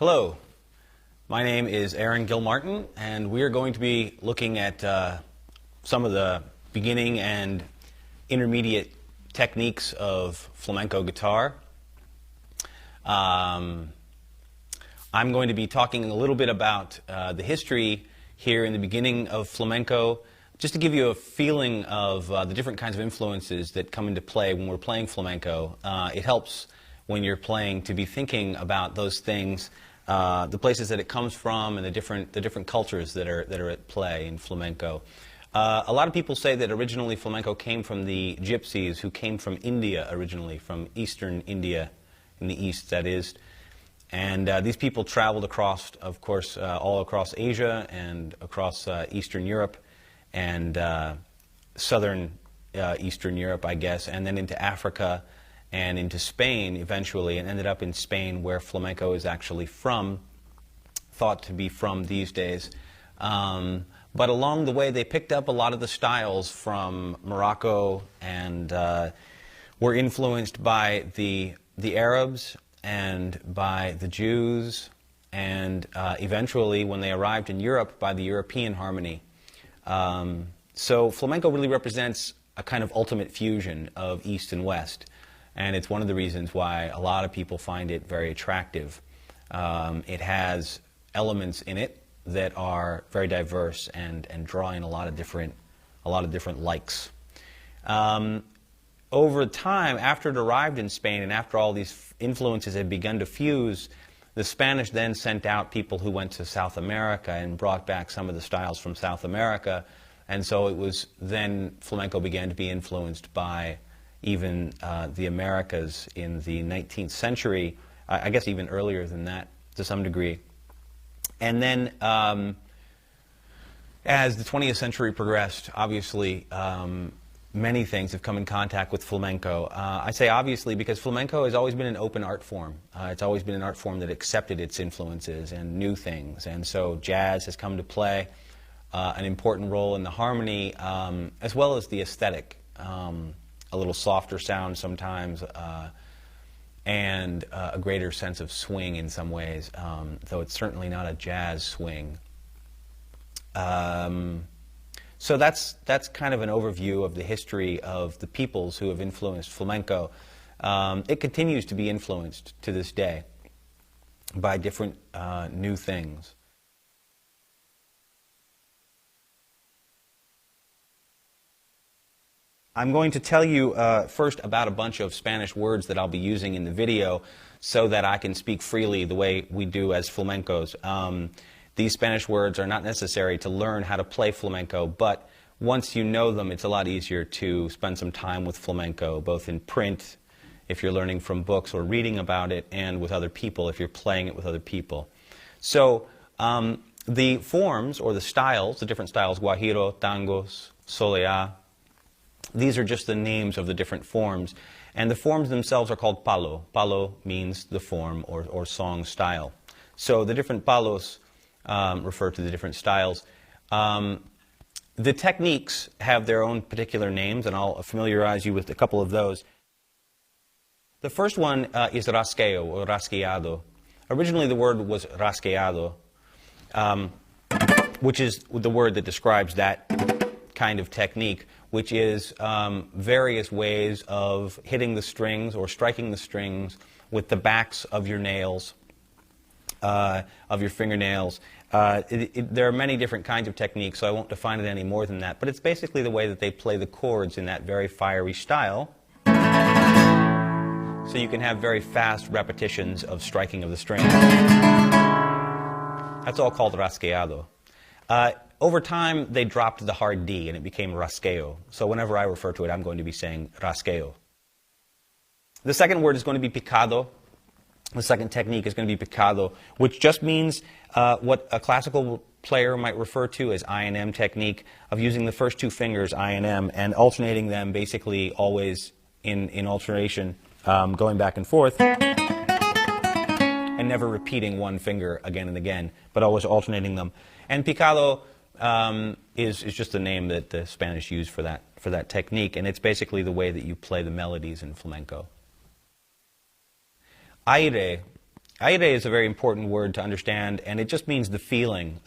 Hello, my name is Aaron Gilmartin, and we are going to be looking at some of the beginning and intermediate techniques of flamenco guitar. I'm going to be talking a little bit about the history here in the beginning of flamenco, just to give you a feeling of the different kinds of influences that come into play when we're playing flamenco. It helps when you're playing to be thinking about those things, the places that it comes from, and the different cultures that are at play in flamenco. A lot of people say that originally flamenco came from the gypsies, who came from India originally, from eastern India, in the east, that is. And these people traveled across, of course, all across Asia and across Eastern Europe and southern Eastern Europe, I guess, and then into Africa and into Spain eventually, and ended up in Spain, where flamenco is actually from, thought to be from these days. But along the way, they picked up a lot of the styles from Morocco and were influenced by the Arabs and by the Jews, and eventually, when they arrived in Europe, by the European harmony. So flamenco really represents a kind of ultimate fusion of East and West, and it's one of the reasons why a lot of people find it very attractive. It has elements in it that are very diverse and draw in a lot of different likes. Over time, after it arrived in Spain and after all these influences had begun to fuse, the Spanish then sent out people who went to South America and brought back some of the styles from South America, and so it was then flamenco began to be influenced by even the Americas in the 19th century, I guess even earlier than that to some degree. And then as the 20th century progressed, obviously many things have come in contact with flamenco. I say obviously because flamenco has always been an open art form. It's always been an art form that accepted its influences and new things. And so jazz has come to play an important role in the harmony, as well as the aesthetic. A little softer sound sometimes, and a greater sense of swing in some ways, though it's certainly not a jazz swing. So that's kind of an overview of the history of the peoples who have influenced flamenco. It continues to be influenced to this day by different new things. I'm going to tell you first about a bunch of Spanish words that I'll be using in the video so that I can speak freely the way we do as flamencos. These Spanish words are not necessary to learn how to play flamenco, but once you know them, it's a lot easier to spend some time with flamenco, both in print, if you're learning from books or reading about it, and with other people, if you're playing it with other people. So the forms, or the styles, the different styles, guajiro, tangos, soleá, these are just the names of the different forms. And the forms themselves are called palo. Palo means the form or song style. So the different palos refer to the different styles. The techniques have their own particular names, and I'll familiarize you with a couple of those. The first one is rasqueo, or rasqueado. Originally the word was rasqueado, which is the word that describes that kind of technique, which is various ways of hitting the strings or striking the strings with the backs of your nails, of your fingernails. There are many different kinds of techniques, so I won't define it any more than that, but it's basically the way that they play the chords in that very fiery style. So you can have very fast repetitions of striking of the strings. That's all called rasqueado. Over time, they dropped the hard D, and it became rasqueo. So whenever I refer to it, I'm going to be saying rasqueo. The second word is going to be picado. The second technique is going to be picado, which just means what a classical player might refer to as I&M technique, of using the first two fingers, I and M, and alternating them basically always in alternation, going back and forth, and never repeating one finger again and again, but always alternating them. And picado is just the name that the Spanish use for that technique, and it's basically the way that you play the melodies in flamenco. Aire Aire is a very important word to understand, and it just means the feeling.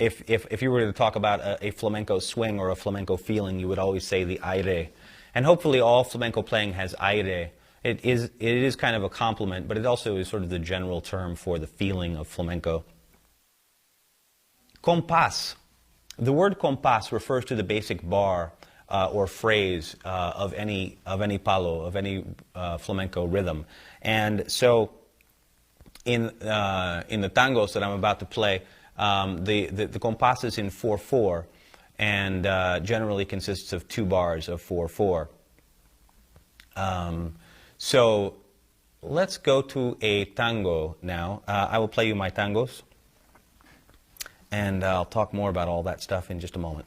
If you were to talk about a flamenco swing or a flamenco feeling, you would always say the aire. And hopefully all flamenco playing has aire. It is kind of a compliment, but it also is sort of the general term for the feeling of flamenco. Compás. The word compás refers to the basic bar or phrase of any palo, of any flamenco rhythm. And so in the tangos that I'm about to play, the compás is in 4/4 and generally consists of 2 bars of 4/4. So let's go to a tango now. I will play you my tangos, and I'll talk more about all that stuff in just a moment.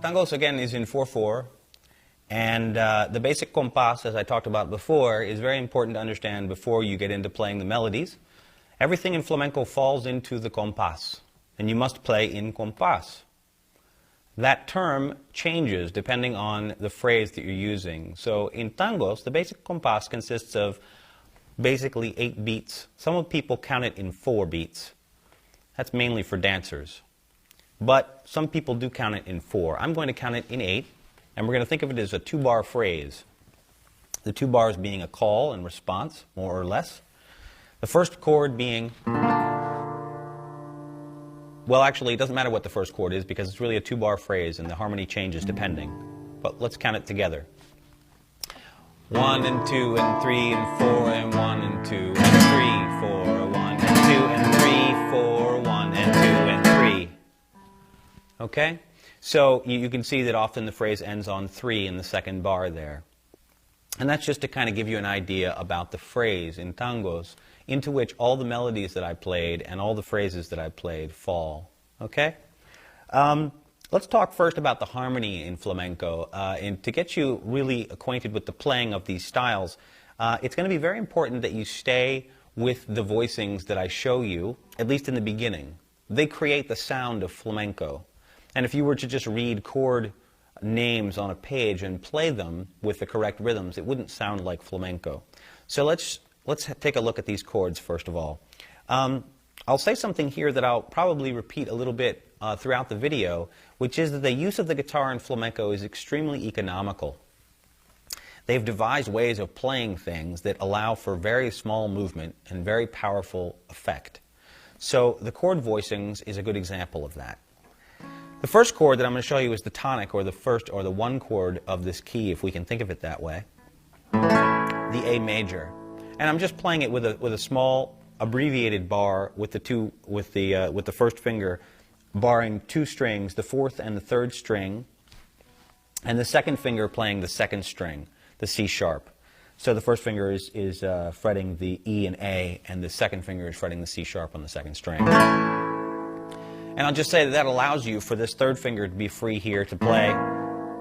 Tangos, again, is in 4/4, and the basic compás, as I talked about before, is very important to understand before you get into playing the melodies. Everything in flamenco falls into the compás, and you must play in compás. That term changes depending on the phrase that you're using. So in tangos, the basic compás consists of basically 8 beats. Some people count it in 4 beats. That's mainly for dancers. But some people do count it in 4. I'm going to count it in 8, and we're going to think of it as a 2-bar phrase. The 2 bars being a call and response, more or less. The first chord being, well, actually, it doesn't matter what the first chord is because it's really a 2-bar phrase and the harmony changes depending. But let's count it together. 1 and 2 and 3 and 4 and 1 and 2 and 3, 4, 1 and 2 and 3, 4, 1 and 2 and 3. Okay? So you can see that often the phrase ends on 3 in the second bar there. And that's just to kind of give you an idea about the phrase in tangos into which all the melodies that I played and all the phrases that I played fall. Okay? Let's talk first about the harmony in flamenco. And to get you really acquainted with the playing of these styles, it's going to be very important that you stay with the voicings that I show you, at least in the beginning. They create the sound of flamenco. And if you were to just read chord names on a page and play them with the correct rhythms, it wouldn't sound like flamenco. So let's take a look at these chords first of all. I'll say something here that I'll probably repeat a little bit throughout the video, which is that the use of the guitar in flamenco is extremely economical. They've devised ways of playing things that allow for very small movement and very powerful effect. So the chord voicings is a good example of that. The first chord that I'm going to show you is the tonic, or the first, or the one chord of this key, if we can think of it that way, the A major. And I'm just playing it with a small abbreviated bar with the first finger barring two strings, the fourth and the third string, and the second finger playing the second string, the C sharp. So the first finger is fretting the E and A, and the second finger is fretting the C sharp on the second string. And I'll just say that allows you for this third finger to be free here to play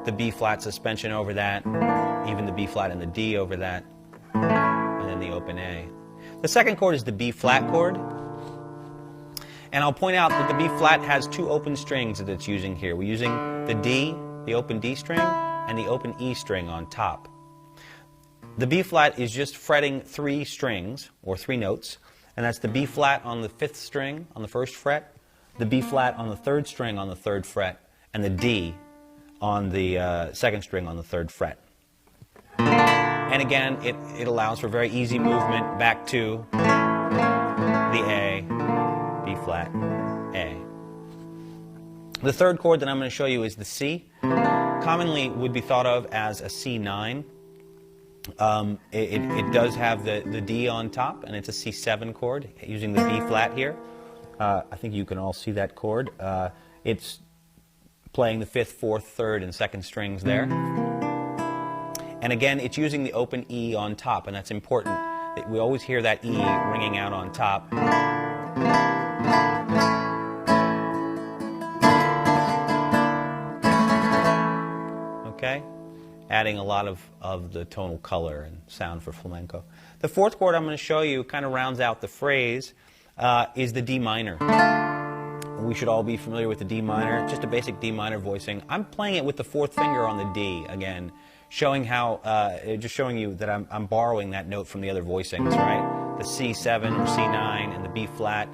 the B flat suspension over that, even the B flat and the D over that, and then the open A. The second chord is the B flat chord. And I'll point out that the B flat has two open strings that it's using here. We're using the D, the open D string, and the open E string on top. The B flat is just fretting three strings, or three notes, and that's the B flat on the fifth string on the first fret, the B flat on the third string on the third fret, and the D on the second string on the third fret. And again, it allows for very easy movement back to the A, B flat, A. The third chord that I'm going to show you is the C. Commonly would be thought of as a C9. It does have the D on top, and it's a C7 chord using the B flat here. I think you can all see that chord. It's playing the fifth, fourth, third, and second strings there. And again, it's using the open E on top, and that's important. We always hear that E ringing out on top. Okay? Adding a lot of the tonal color and sound for flamenco. The fourth chord I'm going to show you kind of rounds out the phrase, is the D minor. We should all be familiar with the D minor, just a basic D minor voicing. I'm playing it with the fourth finger on the D again, showing how, just showing you that I'm borrowing that note from the other voicings, right? The C7 or C9 and the B flat,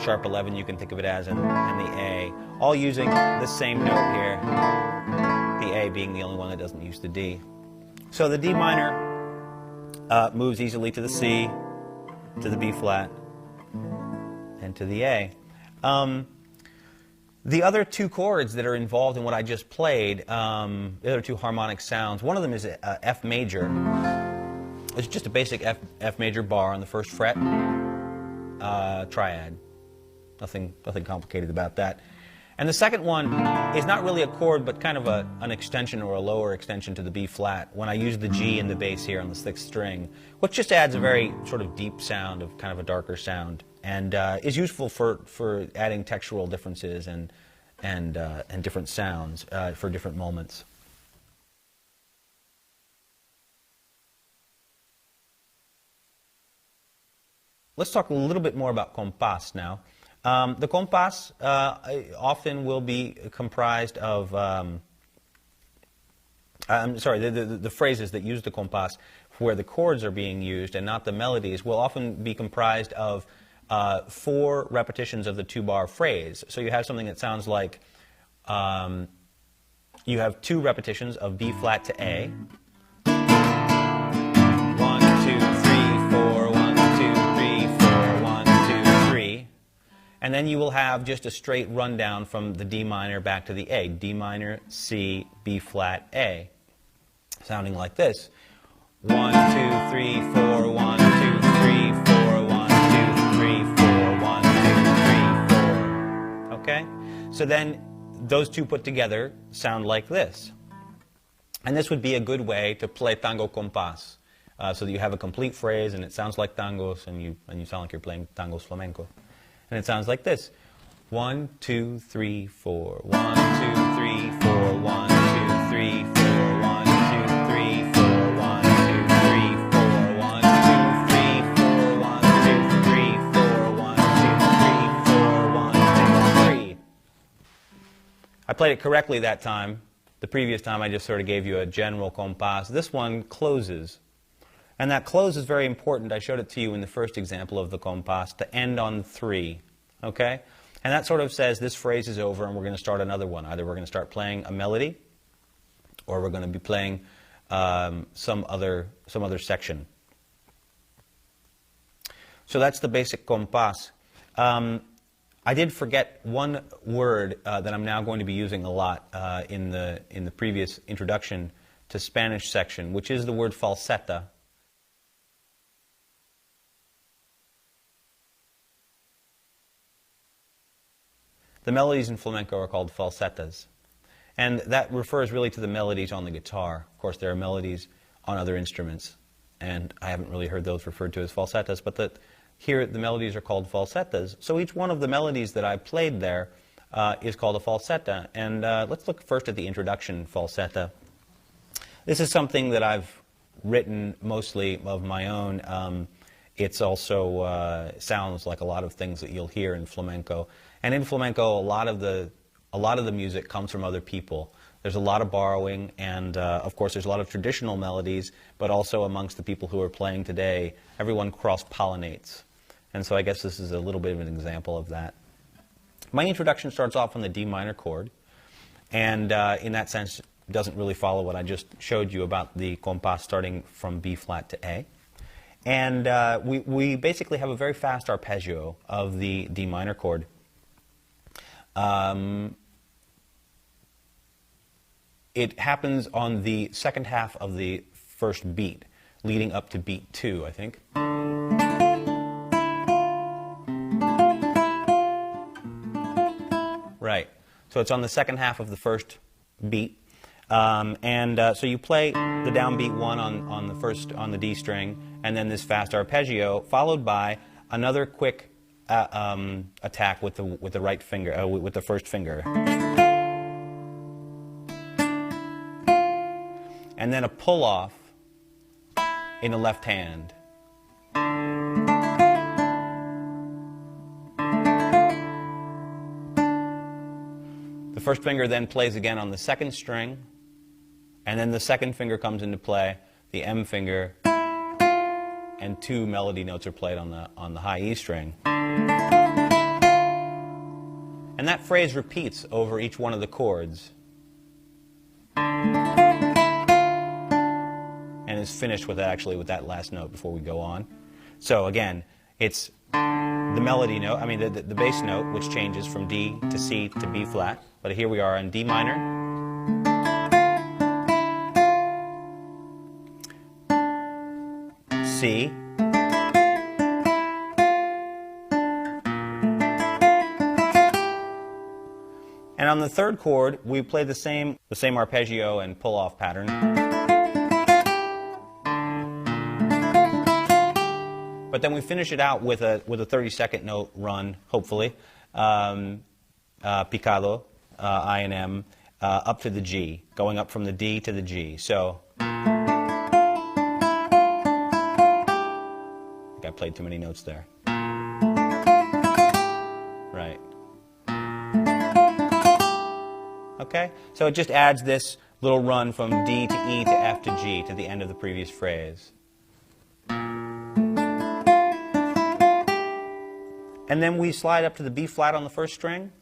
sharp 11 you can think of it as, and the A, all using the same note here, the A being the only one that doesn't use the D. So the D minor moves easily to the C, to the B flat, and to the A. The other two chords that are involved in what I just played, the other two harmonic sounds, one of them is F major. It's just a basic F major bar on the first fret, triad. Nothing complicated about that. And the second one is not really a chord, but kind of an extension or a lower extension to the B flat when I use the G in the bass here on the sixth string, which just adds a very sort of deep sound, of kind of a darker sound, and is useful for adding textural differences and different sounds for different moments. Let's talk a little bit more about compás now. The compás often will be comprised of, the phrases that use the compás where the chords are being used and not the melodies will often be comprised of 4 repetitions of the 2-bar phrase. So you have something that sounds like, you have 2 repetitions of B flat to A. 1, 2, 3, 4, 1, 2, 3, 4, 1, 2, 3. And then you will have just a straight rundown from the D minor back to the A. D minor, C, B flat, A. Sounding like this. 1, 2, 3, 4, 1, 2, 3, 4, 1, 2, 3, 4, 1, 2, 3, 4. Okay? So then those two put together sound like this. And this would be a good way to play tango compás, so that you have a complete phrase and it sounds like tangos and you sound like you're playing tangos flamenco. And it sounds like this. 1, 2, 3, 4. 1, 2, 3, 4. 1, 2, 3, 4. 1, 2, 3, 4. 1, 2, 3, 4. 1, 2, 3, 4. 1, 2, 3, 4. 1, 2, 3, 4. 1, 2, 3, 4. 1, 2, 3. I played it correctly that time. The previous time I just sort of gave you a general compás. This one closes. And that close is very important. I showed it to you in the first example of the compás, to end on 3. Okay? And that sort of says this phrase is over and we're going to start another one. Either we're going to start playing a melody or we're going to be playing some other section. So that's the basic compás. I did forget one word that I'm now going to be using a lot in the previous introduction to Spanish section, which is the word falseta. The melodies in flamenco are called falsetas. And that refers really to the melodies on the guitar. Of course, there are melodies on other instruments, and I haven't really heard those referred to as falsetas, but here the melodies are called falsetas. So each one of the melodies that I played there is called a falseta. And let's look first at the introduction falseta. This is something that I've written mostly of my own. It's also sounds like a lot of things that you'll hear in flamenco. And in flamenco, a lot of the music comes from other people. There's a lot of borrowing, and of course there's a lot of traditional melodies, but also amongst the people who are playing today, everyone cross-pollinates. And so I guess this is a little bit of an example of that. My introduction starts off on the D minor chord, and in that sense doesn't really follow what I just showed you about the compás starting from B flat to A. And we basically have a very fast arpeggio of the D minor chord. It happens on the second half of the first beat, leading up to beat 2, I think. Right. So it's on the second half of the first beat. So you play the downbeat 1 on the D string, and then this fast arpeggio, followed by another quick attack with the right finger, with the first finger, and then a pull off in the left hand. The first finger then plays again on the second string, and then the second finger comes into play, the M finger, and 2 melody notes are played on the high E string. And that phrase repeats over each one of the chords and is finished with that last note before we go on. So again, it's the melody note, the bass note, which changes from D to C to B flat. But here we are on D minor, C, and on the third chord, we play the same arpeggio and pull-off pattern. But then we finish it out with a 30-second note run, hopefully, picado, I and M, up to the G, going up from the D to the G. So I think I played too many notes there. Right. Okay? So it just adds this little run from D to E to F to G to the end of the previous phrase. And then we slide up to the B flat on the first string,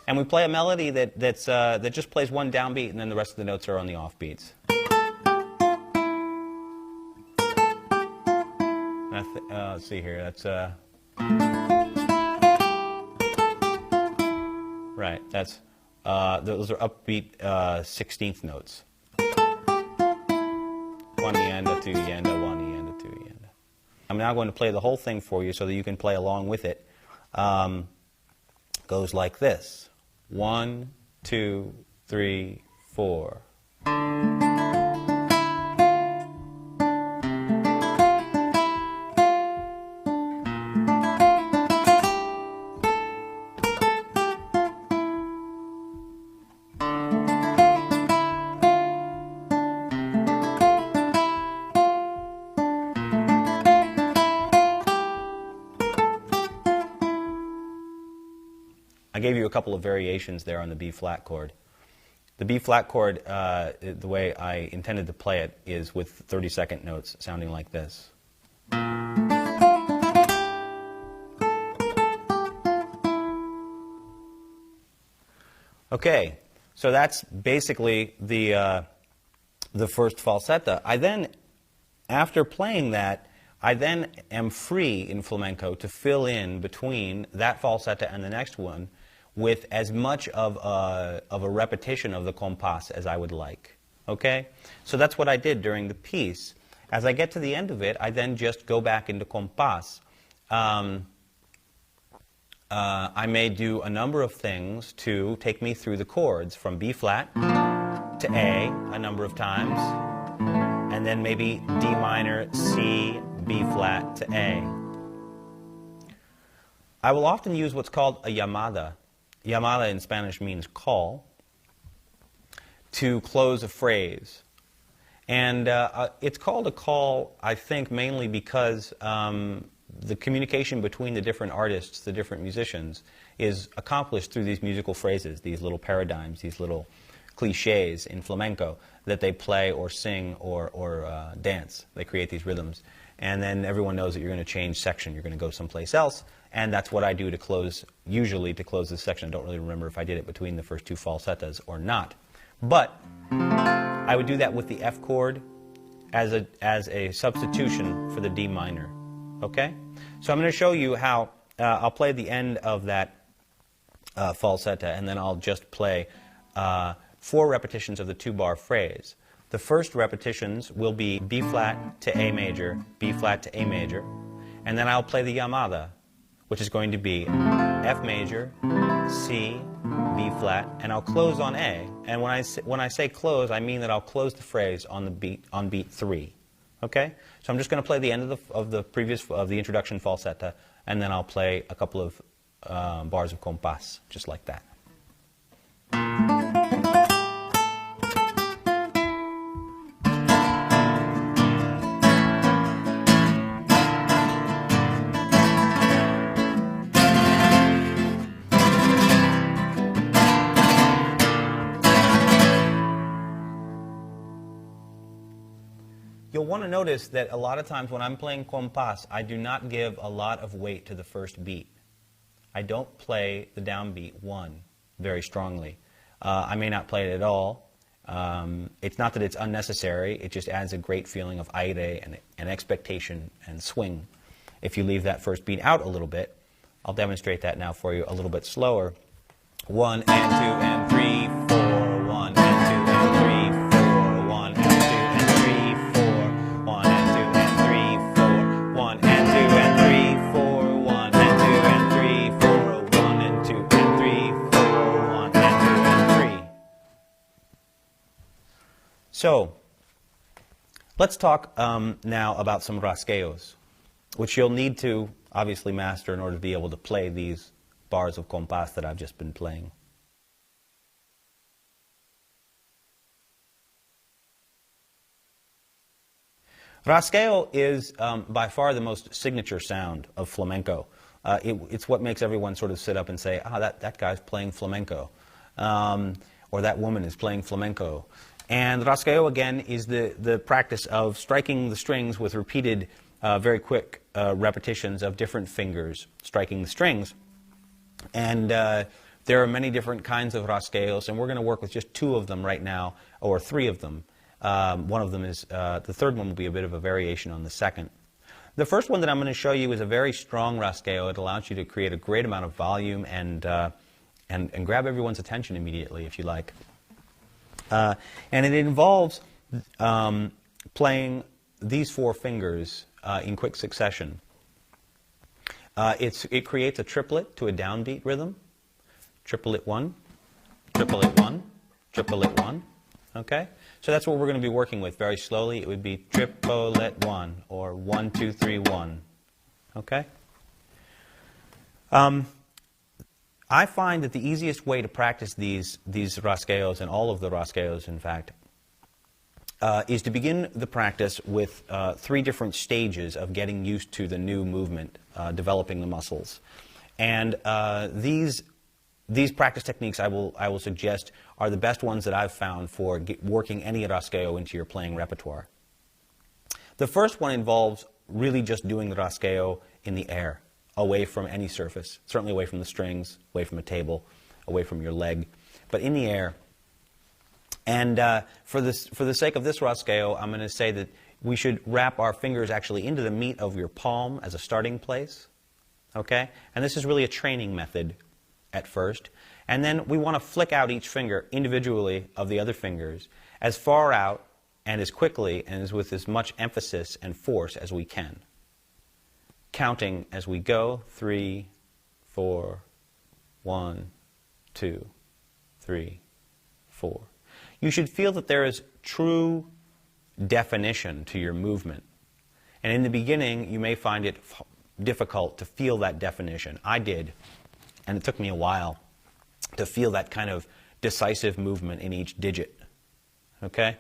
and we play a melody that just plays one downbeat, and then the rest of the notes are on the offbeats. Let's see here. That's right. That's those are upbeat 16th notes. One yanda, two yanda, one yanda, two yanda. I'm now going to play the whole thing for you so that you can play along with it. Goes like this: 1, 2, 3, 4. I gave you a couple of variations there on the B flat chord. The B flat chord, the way I intended to play it, is with 30-second notes sounding like this. Okay, so that's basically the first falsetta. I then, after playing that, I then am free in flamenco to fill in between that falsetta and the next one with as much of a repetition of the compás as I would like. Okay? So that's what I did during the piece. As I get to the end of it, I then just go back into compás. I may do a number of things to take me through the chords from B flat to A number of times, and then maybe D minor, C, B flat to A. I will often use what's called a llamada. Llamada in Spanish means call, to close a phrase. And it's called a call, I think, mainly because the communication between the different artists, the different musicians, is accomplished through these musical phrases, these little paradigms, these little cliches in flamenco that they play or sing or dance. They create these rhythms. And then everyone knows that you're going to change section. You're going to go someplace else. And that's what I do to close, usually to close this section. I don't really remember if I did it between the first two falsettas or not. But I would do that with the F chord as a substitution for the D minor. Okay? So I'm going to show you how I'll play the end of that falsetta, and then I'll just play 4 repetitions of the 2-bar phrase. The first repetitions will be B flat to A major, B flat to A major, and then I'll play the llamada, which is going to be F major, C, B flat, and I'll close on A. And when I say close, I mean that I'll close the phrase on beat 3. Okay? So I'm just going to play the end of the introduction falsetta, and then I'll play a couple of bars of compás, just like that. You'll want to notice that a lot of times when I'm playing compás, I do not give a lot of weight to the first beat. I don't play the downbeat 1 very strongly. I may not play it at all. It's not that it's unnecessary, it just adds a great feeling of aire and expectation and swing. If you leave that first beat out a little bit, I'll demonstrate that now for you a little bit slower. 1 and 2 and 3, 4, 1 and 2 and 3, 4, 1 and 2 and 3, 4, 1 and 2 and 3, 4, 1 and 2 and 3, 4, 1 and 2 and 3, 4, 1 and 2 and 3, 4, 1 and 2 and 3. So, let's talk now about some rasgueos, which you'll need to obviously master in order to be able to play these bars of compás that I've just been playing. Rasgueo is by far the most signature sound of flamenco. It's what makes everyone sort of sit up and say, ah, that guy's playing flamenco, or that woman is playing flamenco. And rasgueo, again, is the practice of striking the strings with repeated, very quick repetitions of different fingers striking the strings. And there are many different kinds of rasgueos, and we're going to work with just 2 of them right now, or 3 of them. One of them is, the third one will be a bit of a variation on the second. The first one that I'm going to show you is a very strong rasgueo. It allows you to create a great amount of volume and grab everyone's attention immediately, if you like. And it involves playing these 4 fingers in quick succession. It creates a triplet to a downbeat rhythm. Triplet 1, triplet 1, triplet 1. Okay? So that's what we're going to be working with very slowly. It would be triplet 1 or 1, 2, 3, 1. Okay? I find that the easiest way to practice these rasgueos, and all of the rasgueos, in fact, is to begin the practice with 3 different stages of getting used to the new movement, developing the muscles. And these these practice techniques I will suggest are the best ones that I've found for working any rasgueo into your playing repertoire. The first one involves really just doing the rasgueo in the air, away from any surface, certainly away from the strings, away from a table, away from your leg, but in the air. And for the sake of this rasgueo, I'm going to say that we should wrap our fingers actually into the meat of your palm as a starting place. Okay? And this is really a training method at first. And then we want to flick out each finger individually of the other fingers as far out and as quickly and with as much emphasis and force as we can. Counting as we go, 3, 4, 1, 2, 3, 4. You should feel that there is true definition to your movement. And in the beginning, you may find it difficult to feel that definition. I did, and it took me a while to feel that kind of decisive movement in each digit. Okay?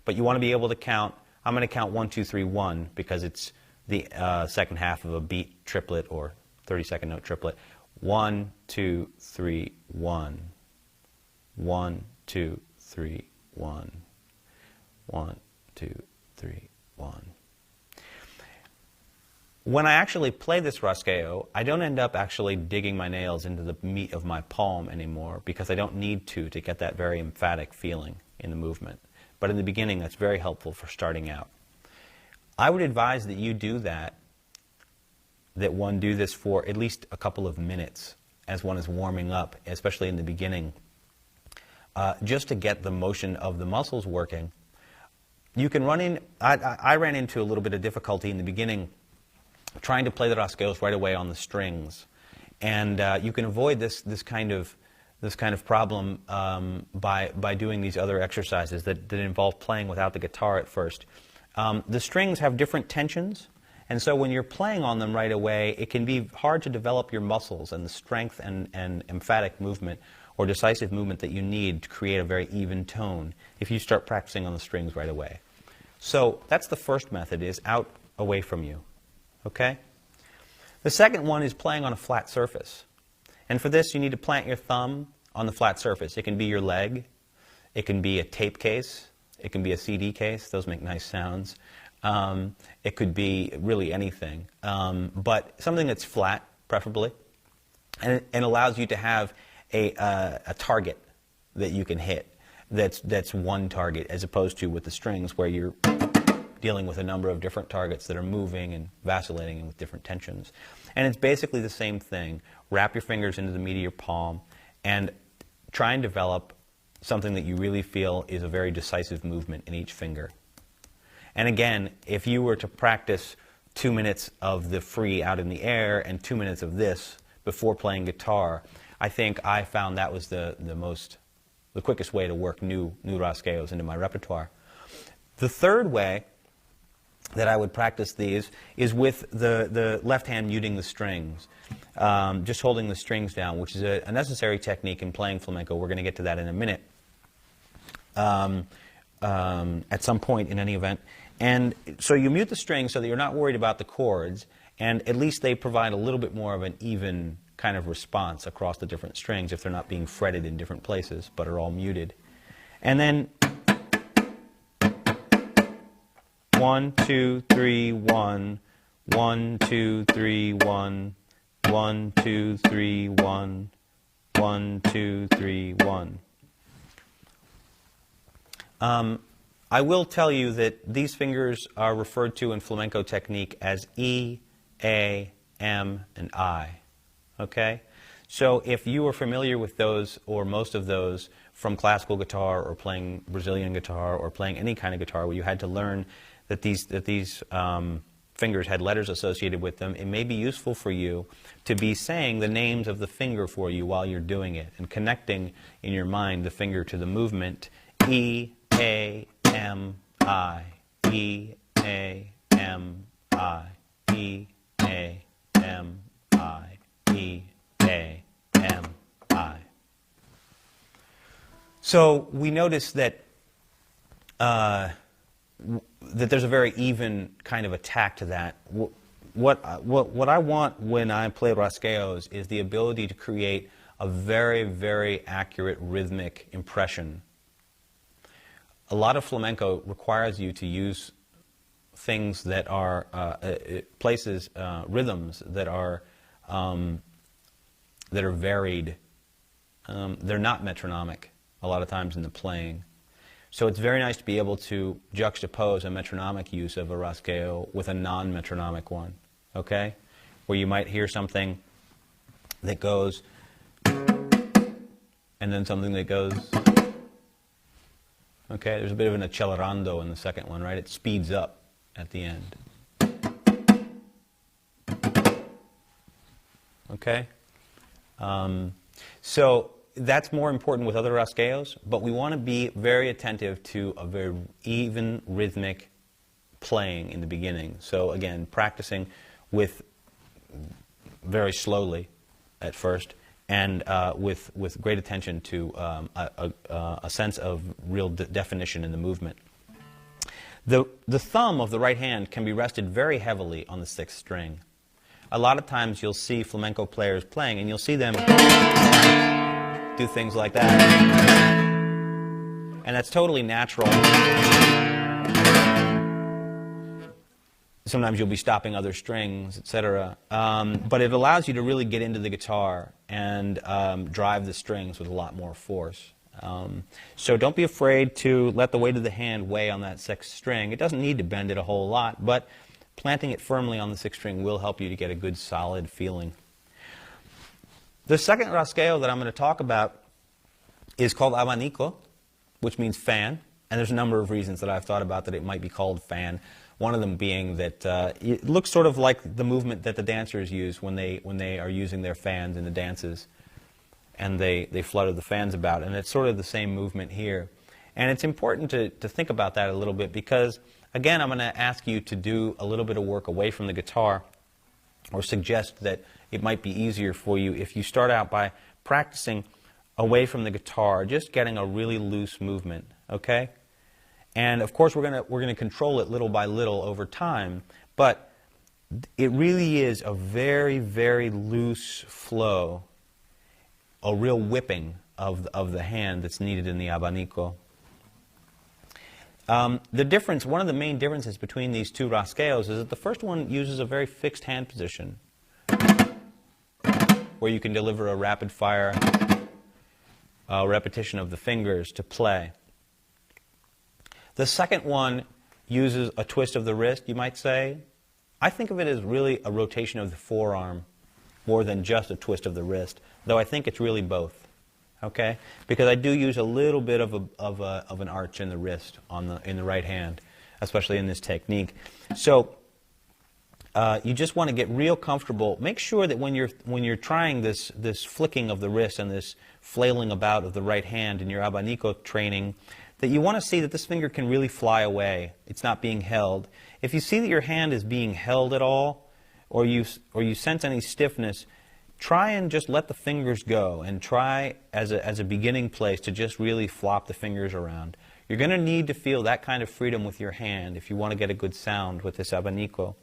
But you want to be able to count. I'm going to count 1, 2, 3, 1 because it's the second half of a beat triplet or 32nd note triplet. 1, 2, 3, 1. 1, 2, 3, 1. 1, 2, 3, 1. When I actually play this rasgueo, I don't end up actually digging my nails into the meat of my palm anymore because I don't need to get that very emphatic feeling in the movement. But in the beginning, that's very helpful for starting out. I would advise that you do that one do this for at least a couple of minutes as one is warming up, especially in the beginning, just to get the motion of the muscles working. You can run in, I ran into a little bit of difficulty in the beginning trying to play the rasgueos right away on the strings. And you can avoid this kind of problem by doing these other exercises that involve playing without the guitar at first. The strings have different tensions, and so when you're playing on them right away, it can be hard to develop your muscles and the strength and emphatic movement or decisive movement that you need to create a very even tone if you start practicing on the strings right away. So that's the first method, is out away from you. Okay? The second one is playing on a flat surface. And for this, you need to plant your thumb on the flat surface. It can be your leg. It can be a tape case. It can be a CD case. Those make nice sounds. It could be really anything. But something that's flat, preferably, and allows you to have a target that you can hit. That's one target, as opposed to with the strings where you're dealing with a number of different targets that are moving and vacillating and with different tensions. And it's basically the same thing. Wrap your fingers into the meat of your palm and try and develop something that you really feel is a very decisive movement in each finger. And again, if you were to practice 2 minutes of the free out in the air and 2 minutes of this before playing guitar, I think I found that was the quickest way to work new rasgueos into my repertoire. The third way that I would practice these is with the left hand muting the strings, just holding the strings down, which is a necessary technique in playing flamenco. We're going to get to that in a minute at some point in any event. And so you mute the strings so that you're not worried about the chords, and at least they provide a little bit more of an even kind of response across the different strings if they're not being fretted in different places but are all muted. And then 1, 2, 3, 1, 1, 2, 3, 1, 1, 2, 3, 1, 1, 2, 3, 1. I will tell you that these fingers are referred to in flamenco technique as E, A, M, and I. Okay? So if you are familiar with those, or most of those, from classical guitar or playing Brazilian guitar or playing any kind of guitar where you had to learn that these fingers had letters associated with them, it may be useful for you to be saying the names of the finger for you while you're doing it and connecting in your mind the finger to the movement E, A, M, I, E, A, M, I, E, A, M, I, E, A, M, I. So we notice that that there's a very even kind of attack to that. What I want when I play rasgueos is the ability to create a very, very accurate rhythmic impression. A lot of flamenco requires you to use things that are rhythms that are varied. They're not metronomic a lot of times in the playing. So it's very nice to be able to juxtapose a metronomic use of a rasgueo with a non-metronomic one, okay? Where you might hear something that goes, and then something that goes, okay? There's a bit of an accelerando in the second one, right? It speeds up at the end. Okay? So that's more important with other rasgueos, but we want to be very attentive to a very even rhythmic playing in the beginning. So again, practicing with very slowly at first, and with great attention to a sense of real definition in the movement. The thumb of the right hand can be rested very heavily on the sixth string. A lot of times you'll see flamenco players playing, and you'll see them do things like that. And that's totally natural. Sometimes you'll be stopping other strings, etc. But it allows you to really get into the guitar and drive the strings with a lot more force. So don't be afraid to let the weight of the hand weigh on that sixth string. It doesn't need to bend it a whole lot, but planting it firmly on the sixth string will help you to get a good solid feeling. The second rasgueo that I'm going to talk about is called abanico, which means fan. And there's a number of reasons that I've thought about that it might be called fan. One of them being that it looks sort of like the movement that the dancers use when they are using their fans in the dances. And they flutter the fans about. And it's sort of the same movement here. And it's important to think about that a little bit because, again, I'm going to ask you to do a little bit of work away from the guitar, or suggest that it might be easier for you if you start out by practicing away from the guitar, just getting a really loose movement, okay? And of course we're going to control it little by little over time, but it really is a very, very loose flow, a real whipping of the hand that's needed in the abanico. The difference, one of the main differences between these two rasgueos is that the first one uses a very fixed hand position, where you can deliver a rapid-fire repetition of the fingers to play. The second one uses a twist of the wrist, you might say. I think of it as really a rotation of the forearm more than just a twist of the wrist, though I think it's really both. Okay, because I do use a little bit of an arch in the wrist in the right hand, especially in this technique. So you just want to get real comfortable. Make sure that when you're trying this flicking of the wrist and this flailing about of the right hand in your abanico training, that you want to see that this finger can really fly away. It's not being held. If you see that your hand is being held at all, or you sense any stiffness, try and just let the fingers go, and try as a beginning place to just really flop the fingers around. You're going to need to feel that kind of freedom with your hand if you want to get a good sound with this abanico.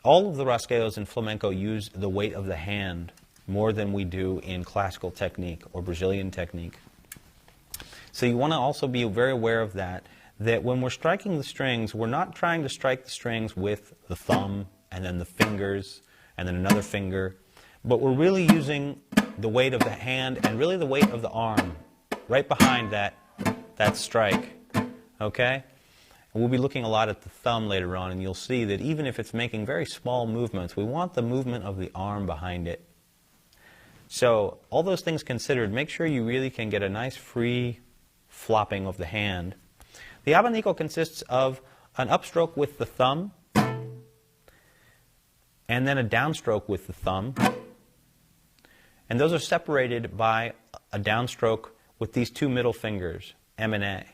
All of the rasgueos in flamenco use the weight of the hand more than we do in classical technique or Brazilian technique. So you want to also be very aware of that when we're striking the strings, we're not trying to strike the strings with the thumb and then the fingers and then another finger, but we're really using the weight of the hand and really the weight of the arm right behind that strike, okay? And we'll be looking a lot at the thumb later on, and you'll see that even if it's making very small movements, we want the movement of the arm behind it. So all those things considered, make sure you really can get a nice free flopping of the hand. The abanico consists of an upstroke with the thumb, and then a downstroke with the thumb. And those are separated by a downstroke with these two middle fingers, M and A.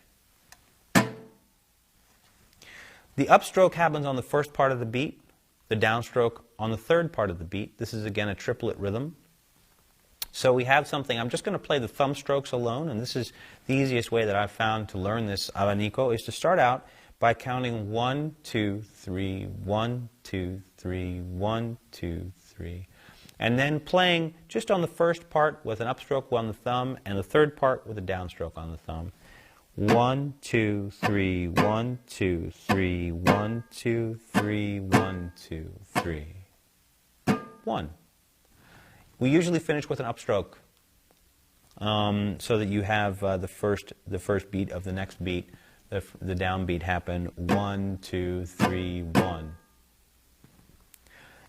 The upstroke happens on the first part of the beat, the downstroke on the third part of the beat. This is again a triplet rhythm. So we have something, I'm just going to play the thumb strokes alone, and this is the easiest way that I've found to learn this abanico, is to start out by counting 1, 2, 3, 1, 2, 3, 1, 2, 3. and then playing just on the first part with an upstroke on the thumb and the third part with a downstroke on the thumb. 1, 2, 3, 1, 2, 3, 1, 2, 3, 1, 2, 3, 1. We usually finish with an upstroke so that you have the first beat of the next beat, the downbeat happen 1, 2, 3, 1.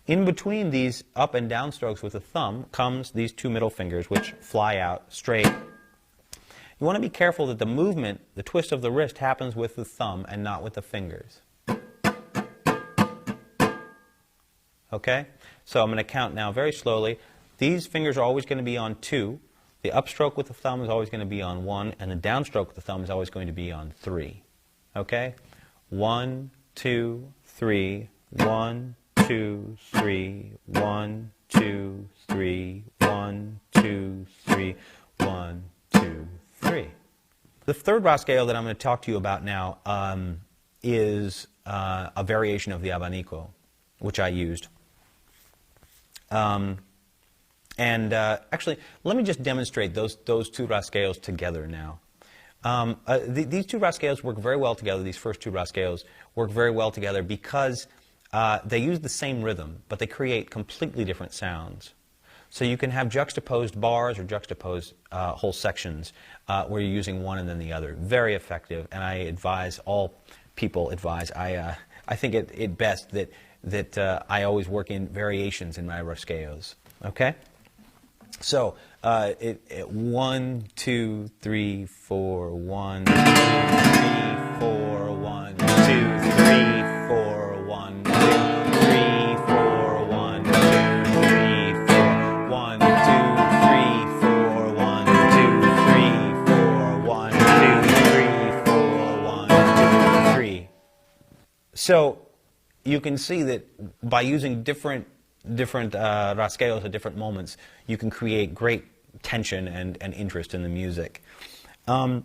In between these up and down strokes with the thumb comes these two middle fingers, which fly out straight. You want to be careful that the movement, the twist of the wrist, happens with the thumb and not with the fingers. Okay? So I'm going to count now very slowly. These fingers are always going to be on 2. The upstroke with the thumb is always going to be on 1, and the downstroke with the thumb is always going to be on 3. Okay? 1, 2, 3, 1, 2, 3, 1, 2, 3, 1, 2, 3, 1, 2, 3. The third Ra scale that I'm going to talk to you about now is a variation of the abanico, which I used. Actually, let me just demonstrate those two Ra scales together now. These two Ra scales work very well together. These first two Ra scales work very well together because they use the same rhythm, but they create completely different sounds. So you can have juxtaposed bars or juxtaposed whole sections where you're using one and then the other. Very effective, and I advise, all people advise, I think it best that I always work in variations in my rasgueos. Okay? So, 1, 2, 3, 4, 1, 2, 3, 4, 1, 2, 3, 4, 1, 2, 3, 4, 1, 2, 3, 4, 1, 2, 3, 4, 1, 2, 3, 4, 1, 2, 3, 4, 1, 2, 3. So, you can see that by using different rasgueos at different moments, you can create great tension and interest in the music. To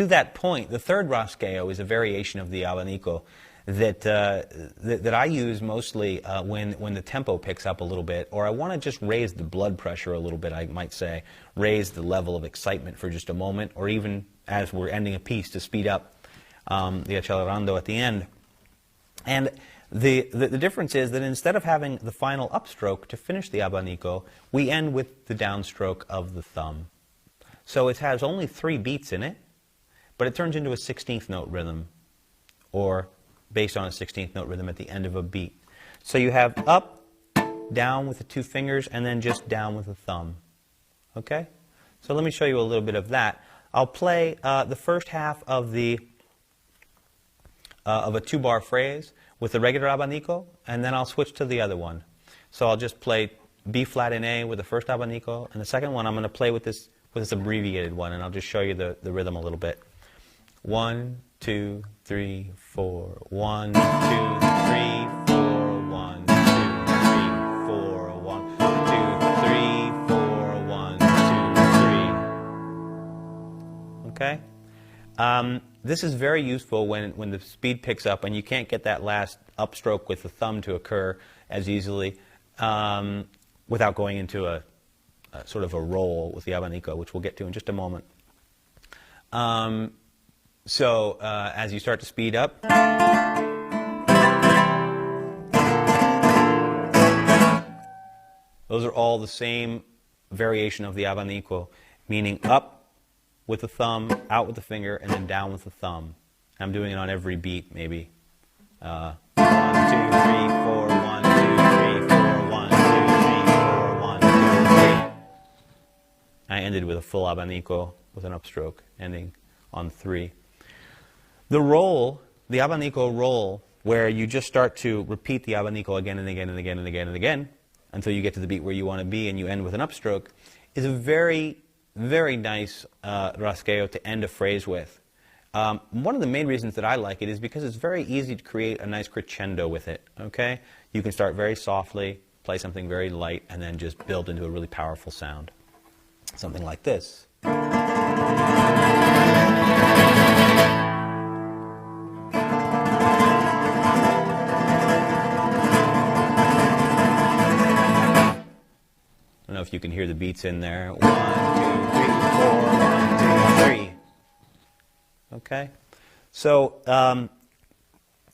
that point, the third rasgueo is a variation of the abanico that I use mostly when the tempo picks up a little bit, or I want to just raise the blood pressure a little bit, I might say, raise the level of excitement for just a moment, or even as we're ending a piece to speed up the accelerando at the end. And the difference is that instead of having the final upstroke to finish the abanico, we end with the downstroke of the thumb. So it has only 3 beats in it, but it turns into a 16th note rhythm, or based on a 16th note rhythm at the end of a beat. So you have up, down with the 2 fingers, and then just down with the thumb. Okay? So let me show you a little bit of that. I'll play the first half of a 2-bar phrase with the regular abanico, and then I'll switch to the other one. So I'll just play B flat in A with the first abanico, and the second one I'm going to play with this abbreviated one, and I'll just show you the rhythm a little bit. 1, 2, 3, 4. 1, 2, 3, 4. 1, 2, 3, 4. 1, 2, 3, 4. 1, 2, 3. Okay? This is very useful when the speed picks up and you can't get that last upstroke with the thumb to occur as easily without going into a sort of a roll with the abanico, which we'll get to in just a moment. As you start to speed up, those are all the same variation of the abanico, meaning up with the thumb, out with the finger, and then down with the thumb. I'm doing it on every beat, maybe. 1, 2, 3, 4, 1, 2, 3, 4, 1, 2, 3, 4, 1, 2, 3. I ended with a full abanico with an upstroke, ending on 3. The roll, the abanico roll, where you just start to repeat the abanico again and again and again and again and again until you get to the beat where you want to be and you end with an upstroke, is a very nice rasgueo to end a phrase with. One of the main reasons that I like it is because it's very easy to create a nice crescendo with it. Okay? You can start very softly, play something very light, and then just build into a really powerful sound. Something like this. know if you can hear the beats in there. 1, 2, 3, 4, 1, 2, 3. Okay? So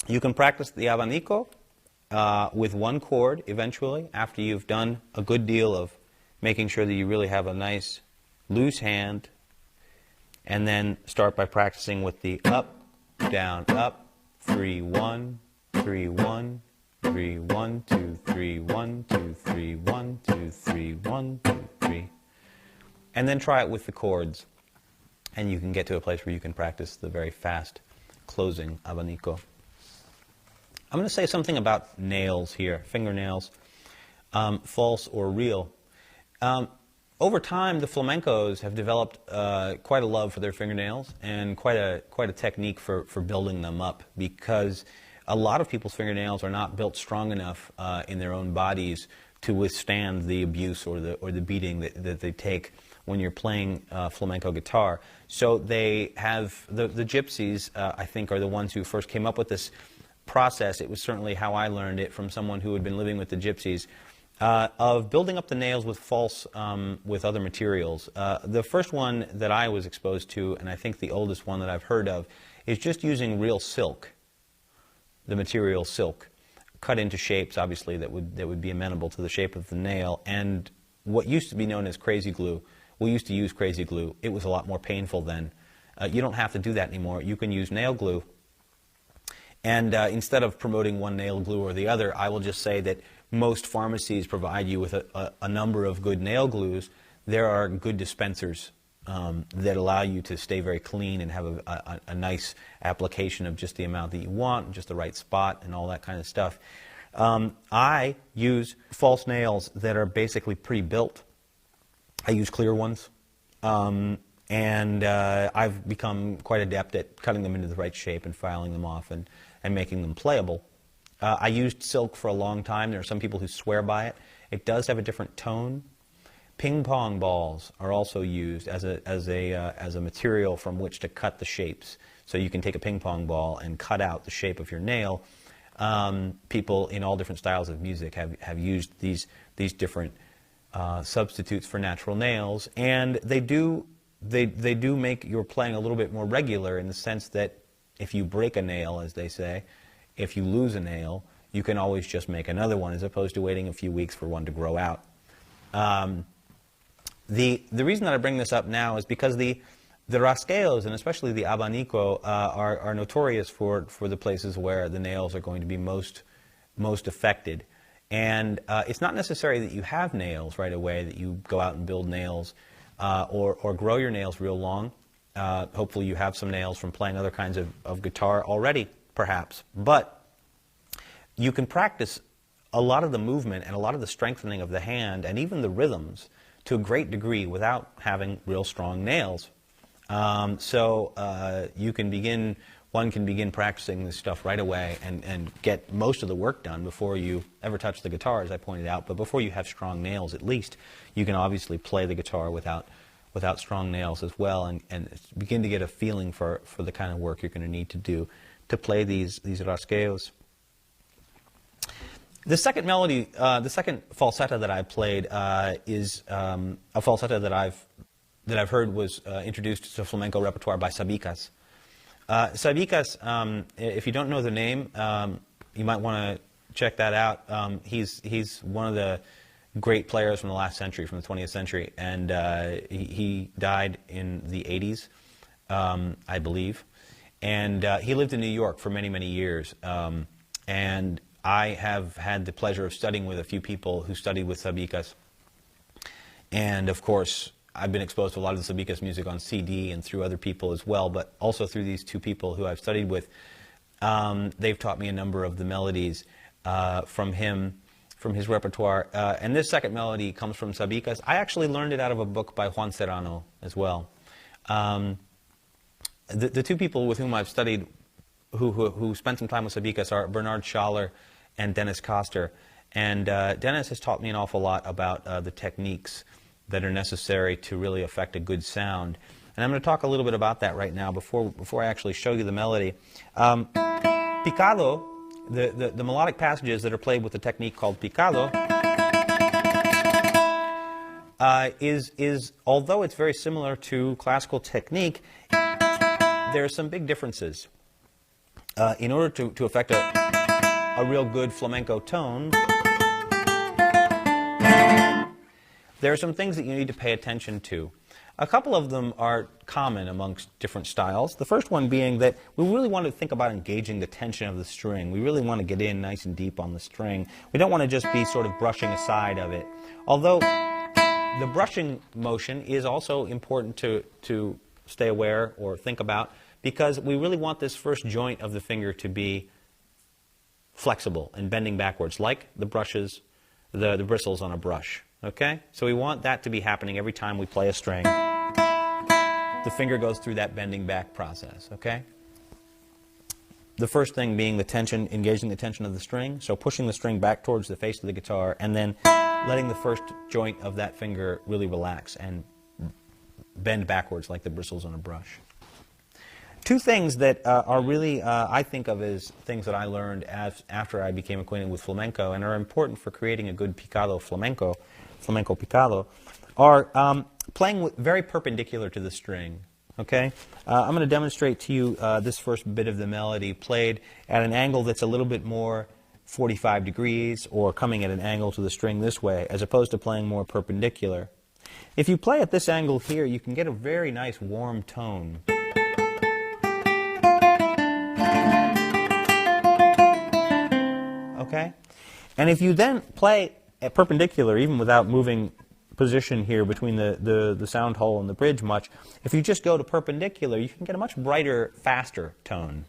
you can practice the abanico with one chord eventually, after you've done a good deal of making sure that you really have a nice loose hand, and then start by practicing with the up, down, up, 3, 1, 3, 1, 3, 1, 2, 3, 1, 2, 3, 1, 2, 3, 1, 2, 3. And then try it with the chords, and you can get to a place where you can practice the very fast closing abanico. I'm going to say something about nails here, fingernails, false or real. Over time, the flamencos have developed quite a love for their fingernails and quite a technique for building them up, because a lot of people's fingernails are not built strong enough in their own bodies to withstand the abuse or the beating that they take when you're playing flamenco guitar. So they have, the gypsies, I think, are the ones who first came up with this process. It was certainly how I learned it from someone who had been living with the gypsies, of building up the nails with false, with other materials. The first one that I was exposed to, and I think the oldest one that I've heard of, is just using real silk, the material silk, cut into shapes, obviously, that would be amenable to the shape of the nail. And what used to be known as crazy glue, we used to use crazy glue. It was a lot more painful then. You don't have to do that anymore. You can use nail glue. And instead of promoting one nail glue or the other, I will just say that most pharmacies provide you with a number of good nail glues. There are good dispensers that allow you to stay very clean and have a nice application of just the amount that you want, just the right spot, and all that kind of stuff. I use false nails that are basically pre-built. I use clear ones. And I've become quite adept at cutting them into the right shape and filing them off and making them playable. I used silk for a long time. There are some people who swear by it. It does have a different tone. Ping pong balls are also used as a material from which to cut the shapes. So you can take a ping pong ball and cut out the shape of your nail. People in all different styles of music have used these different substitutes for natural nails, and they do make your playing a little bit more regular, in the sense that if you break a nail, as they say, if you lose a nail, you can always just make another one, as opposed to waiting a few weeks for one to grow out. The reason that I bring this up now is because the rasqueos, and especially the abanico, are notorious for the places where the nails are going to be most affected. And it's not necessary that you have nails right away, that you go out and build nails or grow your nails real long. Hopefully you have some nails from playing other kinds of guitar already, perhaps. But you can practice a lot of the movement and a lot of the strengthening of the hand and even the rhythms to a great degree without having real strong nails. One can begin practicing this stuff right away and get most of the work done before you ever touch the guitar, as I pointed out. But before you have strong nails, at least, you can obviously play the guitar without strong nails as well, and begin to get a feeling for the kind of work you're going to need to do to play these rasqueos. The second melody, the second falsetta that I played is a falsetta that I've heard was introduced to flamenco repertoire by Sabicas. Sabicas, if you don't know the name, you might want to check that out. He's one of the great players from the last century, from the 20th century, and he died in the 80s, I believe. And he lived in New York for many, many years. And I have had the pleasure of studying with a few people who studied with Sabicas. And, of course, I've been exposed to a lot of the Sabicas music on CD and through other people as well, but also through these two people who I've studied with. They've taught me a number of the melodies from him, from his repertoire. And this second melody comes from Sabicas. I actually learned it out of a book by Juan Serrano as well. The two people with whom I've studied who spent some time with Sabicas are Bernard Schaller and Dennis Koster. And Dennis has taught me an awful lot about the techniques that are necessary to really affect a good sound. And I'm going to talk a little bit about that right now before I actually show you the melody. Picado, the melodic passages that are played with the technique called picado, although it's very similar to classical technique, there are some big differences. In order to affect a real good flamenco tone, there are some things that you need to pay attention to. A couple of them are common amongst different styles. The first one being that we really want to think about engaging the tension of the string. We really want to get in nice and deep on the string. We don't want to just be sort of brushing aside of it. Although the brushing motion is also important to stay aware or think about, because we really want this first joint of the finger to be flexible and bending backwards, like the brushes, the bristles on a brush. Okay? So we want that to be happening every time we play a string. The finger goes through that bending back process. Okay? The first thing being the tension, engaging the tension of the string, so pushing the string back towards the face of the guitar, and then letting the first joint of that finger really relax and bend backwards like the bristles on a brush. Two things that are really, I think of as things that I learned after I became acquainted with flamenco and are important for creating a good picado flamenco picado, are playing very perpendicular to the string. Okay? I'm going to demonstrate to you this first bit of the melody played at an angle that's a little bit more 45 degrees or coming at an angle to the string this way, as opposed to playing more perpendicular. If you play at this angle here, you can get a very nice warm tone. Okay? And if you then play at perpendicular, even without moving position here between the sound hole and the bridge much, if you just go to perpendicular, you can get a much brighter, faster tone.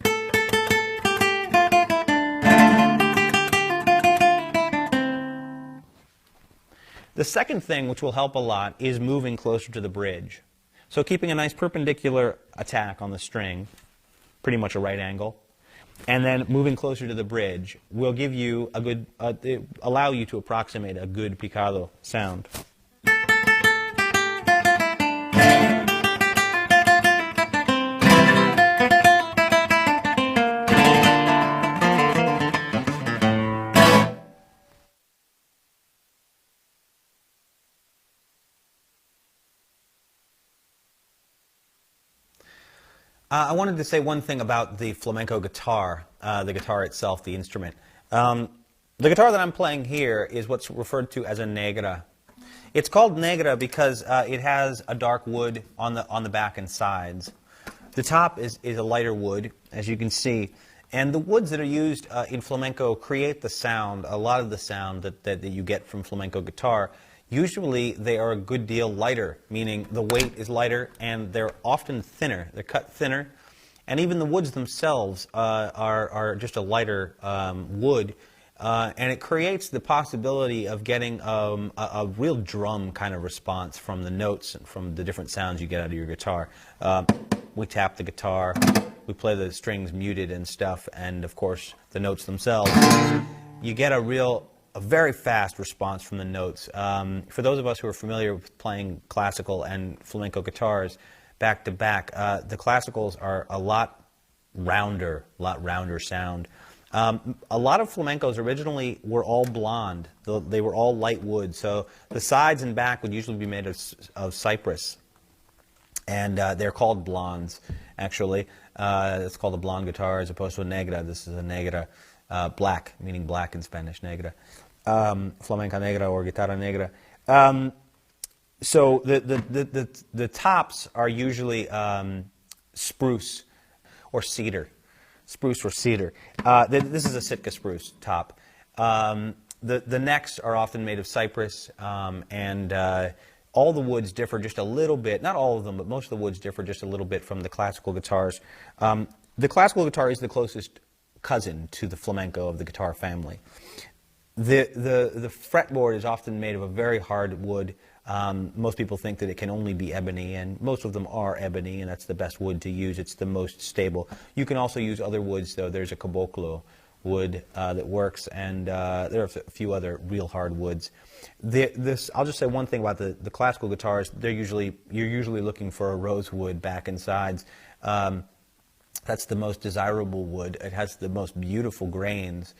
The second thing which will help a lot is moving closer to the bridge. So keeping a nice perpendicular attack on the string, pretty much a right angle, and then moving closer to the bridge will give you a good, allow you to approximate a good picado sound. I wanted to say one thing about the flamenco guitar, the guitar itself, the instrument. The guitar that I'm playing here is what's referred to as a negra. It's called negra because it has a dark wood on the back and sides. The top is a lighter wood, as you can see. And the woods that are used in flamenco create the sound, a lot of the sound that you get from flamenco guitar. Usually they are a good deal lighter, meaning the weight is lighter and they're often thinner. They're cut thinner. And even the woods themselves are just a lighter wood. And it creates the possibility of getting a real drum kind of response from the notes and from the different sounds you get out of your guitar. We tap the guitar, we play the strings muted and stuff, and of course the notes themselves. You get a very fast response from the notes. For those of us who are familiar with playing classical and flamenco guitars back to back, the classicals are a lot rounder sound. A lot of flamencos originally were all blonde. They were all light wood, so the sides and back would usually be made of cypress. And they're called blondes, actually. It's called a blonde guitar as opposed to a negra. This is a negra, black, meaning black in Spanish, negra. Flamenca negra or guitarra negra. So the tops are usually spruce or cedar. Spruce or cedar. This is a Sitka spruce top. The necks are often made of cypress, and all the woods differ just a little bit. Not all of them, but most of the woods differ just a little bit from the classical guitars. The classical guitar is the closest cousin to the flamenco of the guitar family. The fretboard is often made of a very hard wood. Most people think that it can only be ebony, and most of them are ebony, and that's the best wood to use. It's the most stable. You can also use other woods, though. There's a caboclo wood that works, and there are a few other real hard woods. I'll just say one thing about the classical guitars. You're usually looking for a rosewood back and sides. That's the most desirable wood. It has the most beautiful grains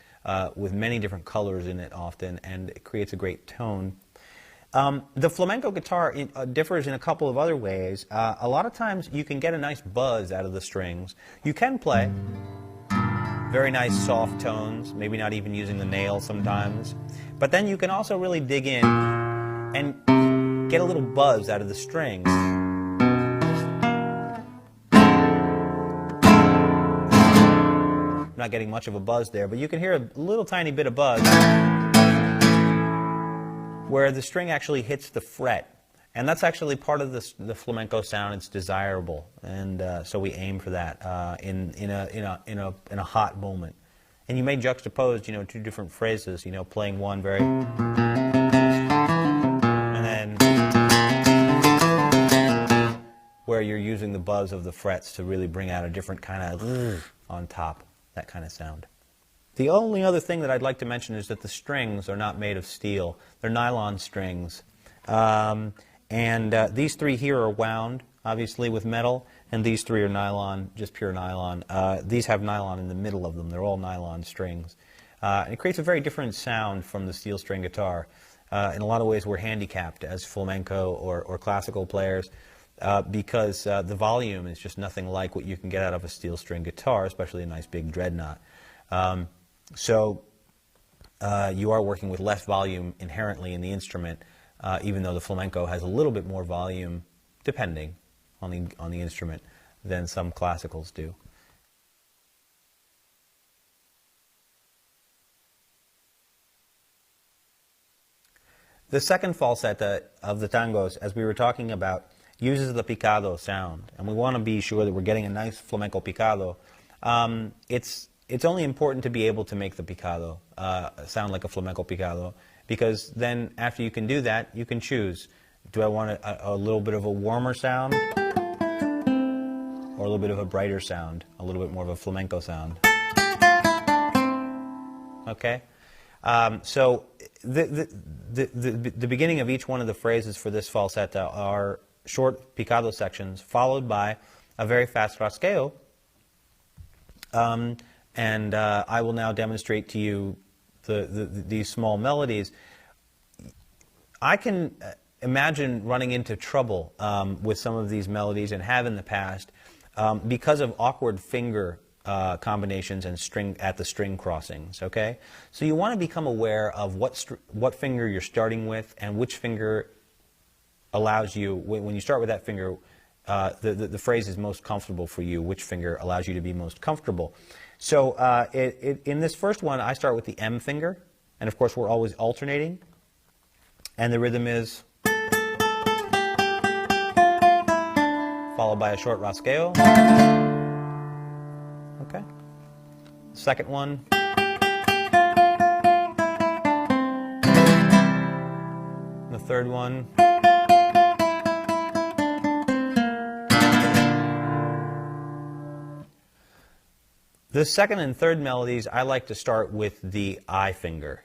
with many different colors in it often, and it creates a great tone. The flamenco guitar differs in a couple of other ways. A lot of times you can get a nice buzz out of the strings. You can play very nice soft tones, maybe not even using the nail sometimes. But then you can also really dig in and get a little buzz out of the strings. I'm not getting much of a buzz there, but you can hear a little tiny bit of buzz where the string actually hits the fret. And that's actually part of the flamenco sound. It's desirable, and so we aim for that in a hot moment. And you may juxtapose, two different phrases. Playing one very, and then where you're using the buzz of the frets to really bring out a different kind of on top, that kind of sound. The only other thing that I'd like to mention is that the strings are not made of steel. They're nylon strings. These three here are wound, obviously, with metal, and these three are nylon, just pure nylon. These have nylon in the middle of them. They're all nylon strings. And it creates a very different sound from the steel string guitar. In a lot of ways, we're handicapped as flamenco or classical players because the volume is just nothing like what you can get out of a steel string guitar, especially a nice big dreadnought. So you are working with less volume inherently in the instrument, even though the flamenco has a little bit more volume, depending on the instrument, than some classicals do. The second falsetta of the tangos, as we were talking about, uses the picado sound, and we want to be sure that we're getting a nice flamenco picado. It's only important to be able to make the picado sound like a flamenco picado, because then after you can do that, you can choose. Do I want a little bit of a warmer sound, or a little bit of a brighter sound, a little bit more of a flamenco sound? Okay? So the beginning of each one of the phrases for this falsetta are short picado sections, followed by a very fast rasgueo. I will now demonstrate to you these small melodies. I can imagine running into trouble with some of these melodies, and have in the past, because of awkward finger combinations and the string crossings. Okay, so you want to become aware of what finger you're starting with, and which finger allows you, when you start with that finger, the phrase is most comfortable for you. Which finger allows you to be most comfortable? So in this first one, I start with the M finger, and of course we're always alternating, and the rhythm is followed by a short rasgueo. Okay. Second one. The third one. The second and third melodies, I like to start with the I finger.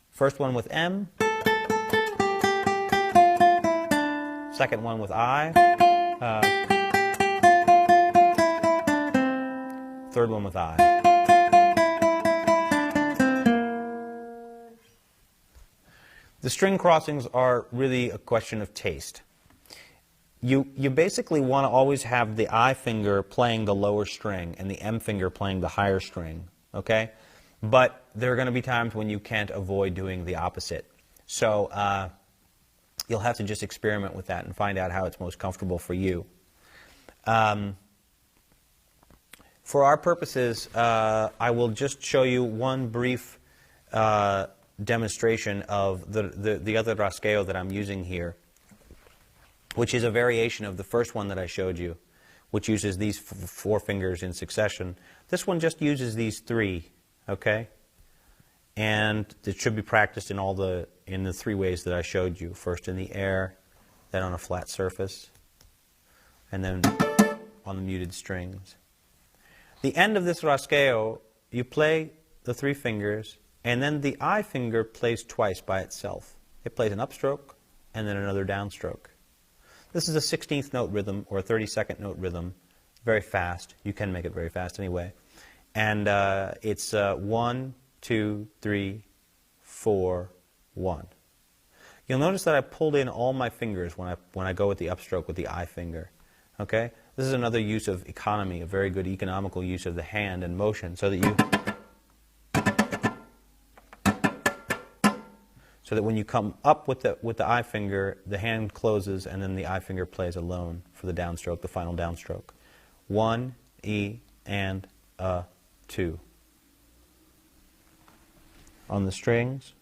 First one with M. Second one with I. Third one with I. The string crossings are really a question of taste. You basically want to always have the I finger playing the lower string and the M finger playing the higher string, okay? But there are going to be times when you can't avoid doing the opposite. So you'll have to just experiment with that and find out how it's most comfortable for you. For our purposes, I will just show you one brief demonstration of the other rasgueo that I'm using here, which is a variation of the first one that I showed you, which uses these four fingers in succession. This one just uses these three, okay? And it should be practiced in the three ways that I showed you. First in the air, then on a flat surface, and then on the muted strings. The end of this rasgueo, you play the three fingers, and then the I finger plays twice by itself. It plays an upstroke and then another downstroke. This is a 16th note rhythm, or a 32nd note rhythm, very fast. You can make it very fast anyway. And it's 1, 2, 3, 4, 1. you'll notice that I pulled in all my fingers when I go with the upstroke with the I finger. Okay? This is another use of economy, a very good economical use of the hand and motion, so that when you come up with the I finger, the hand closes and then the I finger plays alone for the downstroke, the final downstroke. 1, E, and 2. On the strings,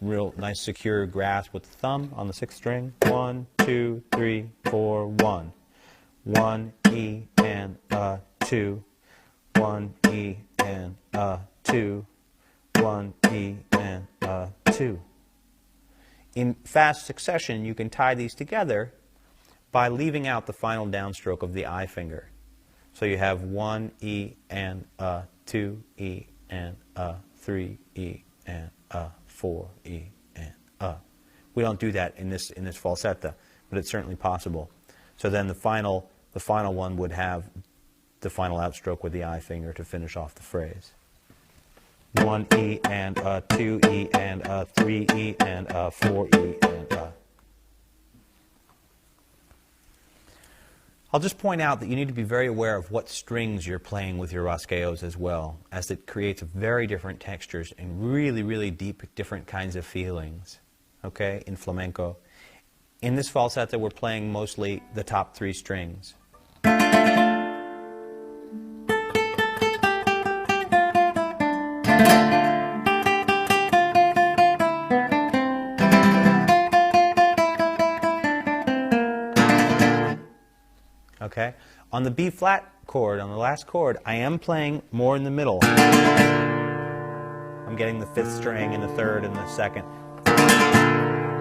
real nice secure grasp with the thumb on the 6th string. 1, 2, 3, 4, 1. 1, E, and 2. 1, E, and 2. 1, E, and 2. In fast succession, you can tie these together by leaving out the final downstroke of the I finger. So you have 1 E and 2 E and 3 E and 4 E and We don't do that in this falsetto, but it's certainly possible. So then the final one would have the final outstroke with the I finger to finish off the phrase. 1 E and 2 E and 3 E and 4 E and I'll just point out that you need to be very aware of what strings you're playing with your rasgueos as well, as it creates very different textures and really, really deep, different kinds of feelings, okay, in flamenco. In this falsetto, we're playing mostly the top 3 strings. Okay? On the B flat chord, on the last chord, I am playing more in the middle. I'm getting the 5th string and the 3rd and the 2nd.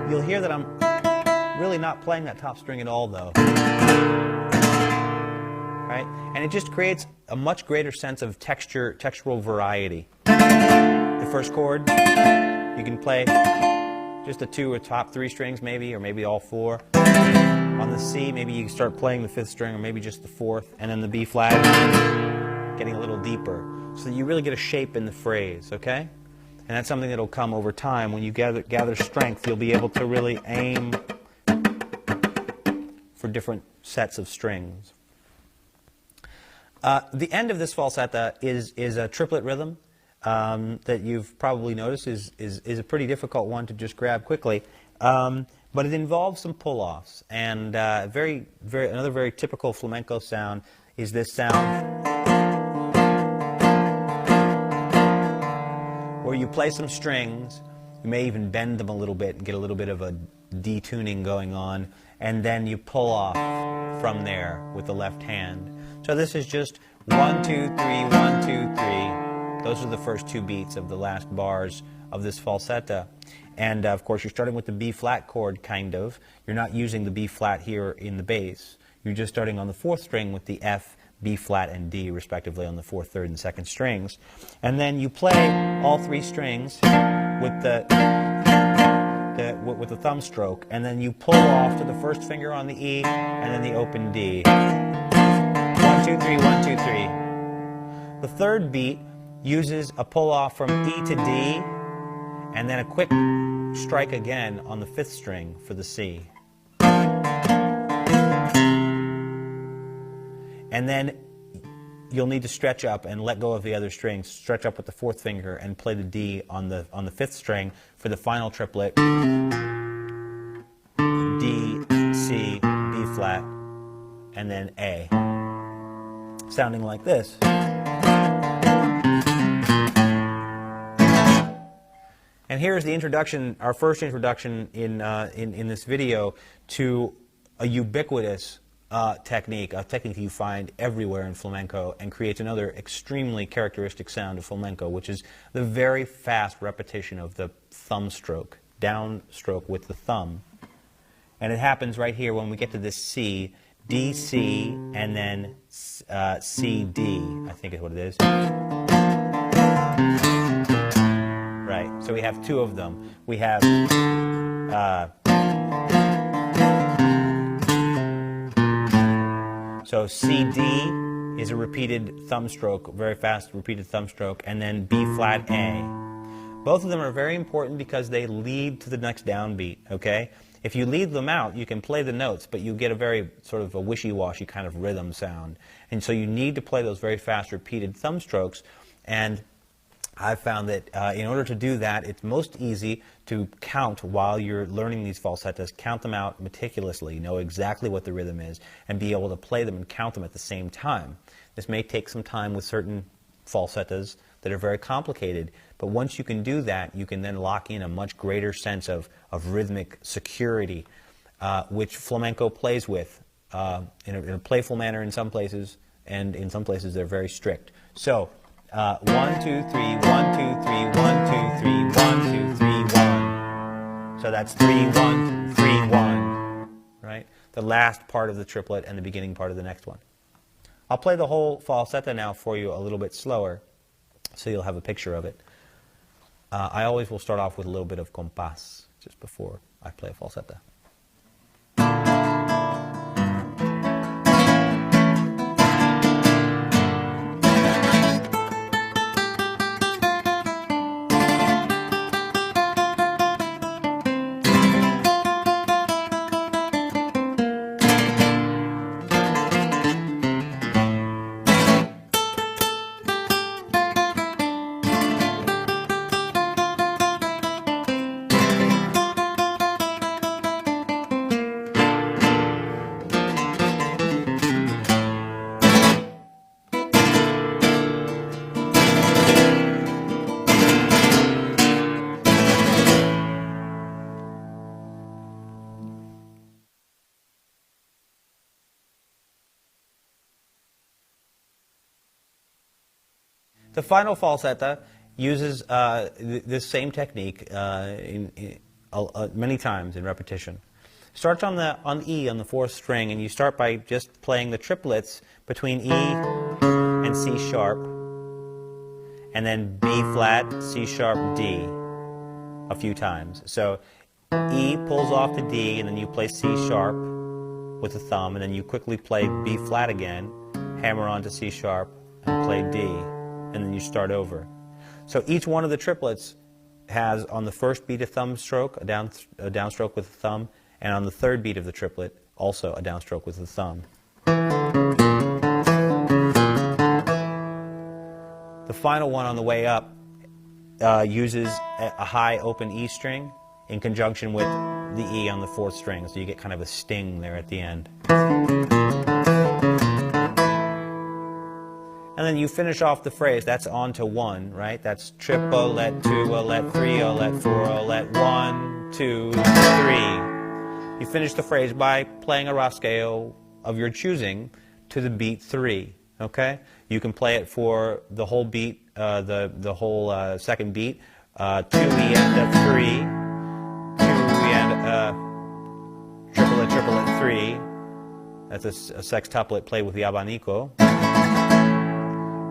You'll hear that I'm really not playing that top string at all, though. Right? And it just creates a much greater sense of textural variety. The first chord, you can play just the 2 or top 3 strings maybe, or maybe all 4. On the C, maybe you start playing the 5th string, or maybe just the 4th, and then the B flat, getting a little deeper, so that you really get a shape in the phrase, okay? And that's something that'll come over time. When you gather strength, you'll be able to really aim for different sets of strings. The end of this falsetto is a triplet rhythm that you've probably noticed is a pretty difficult one to just grab quickly. But it involves some pull-offs, and another very typical flamenco sound is this sound where you play some strings, you may even bend them a little bit and get a little bit of a detuning going on, and then you pull off from there with the left hand. So this is just 1, 2, 3, 1, 2, 3. Those are the first 2 beats of the last bars of this falsetto. And of course, you're starting with the B flat chord, kind of. You're not using the B flat here in the bass. You're just starting on the 4th string with the F, B flat, and D, respectively, on the 4th, 3rd, and 2nd strings. And then you play all 3 strings with the thumb stroke, and then you pull off to the 1st finger on the E, and then the open D. 1, 2, 3, 1, 2, 3. The 3rd beat uses a pull off from E to D, and then a quick strike again on the 5th string for the C. And then you'll need to stretch up and let go of the other strings. Stretch up with the 4th finger and play the D on the 5th string for the final triplet. D, C, B flat, and then A. Sounding like this. And here's the introduction, our first introduction in this video to a ubiquitous technique, a technique you find everywhere in flamenco and creates another extremely characteristic sound of flamenco, which is the very fast repetition of the thumb stroke, down stroke with the thumb. And it happens right here when we get to this C, D, C, and then C, D, I think is what it is. Right, so we have 2 of them. We have so C, D is a repeated thumb stroke, very fast repeated thumb stroke, and then B flat, A. Both of them are very important because they lead to the next downbeat, okay? If you leave them out, you can play the notes, but you get a very sort of a wishy-washy kind of rhythm sound. And so you need to play those very fast repeated thumb strokes. And I've found that in order to do that, it's most easy to count while you're learning these falsettas, count them out meticulously, know exactly what the rhythm is, and be able to play them and count them at the same time. This may take some time with certain falsettas that are very complicated, but once you can do that, you can then lock in a much greater sense of rhythmic security, which flamenco plays with in a playful manner in some places, and in some places they're very strict. So, 1, 2, 3, 1, 2, 3, 1, 2, 3, 1, 2, 3, 1. So that's 3, 1, 3, 1, right? The last part of the triplet and the beginning part of the next one. I'll play the whole falsetta now for you a little bit slower, so you'll have a picture of it. I always will start off with a little bit of compás just before I play a falsetta. The final falsetta uses this same technique many times in repetition. Starts on E on the fourth string, and you start by just playing the triplets between E and C sharp, and then B flat, C sharp, D a few times. So E pulls off the D, and then you play C sharp with the thumb, and then you quickly play B flat again, hammer on to C sharp, and play D. And then you start over. So each one of the triplets has on the first beat a thumb stroke, a downstroke with the thumb, and on the third beat of the triplet also a downstroke with the thumb. The final one on the way up uses a high open E string in conjunction with the E on the fourth string, so you get kind of a sting there at the end. And then you finish off the phrase. That's on to 1, right? That's triplet, tuolet, triolet, fourolet, 1, 2, 3. You finish the phrase by playing a rasgueo of your choosing to the beat 3. Okay? You can play it for the whole beat, the whole second beat. 2 E and 3. 2 E and triplet, triplet, 3. That's a sextuplet played with the abanico.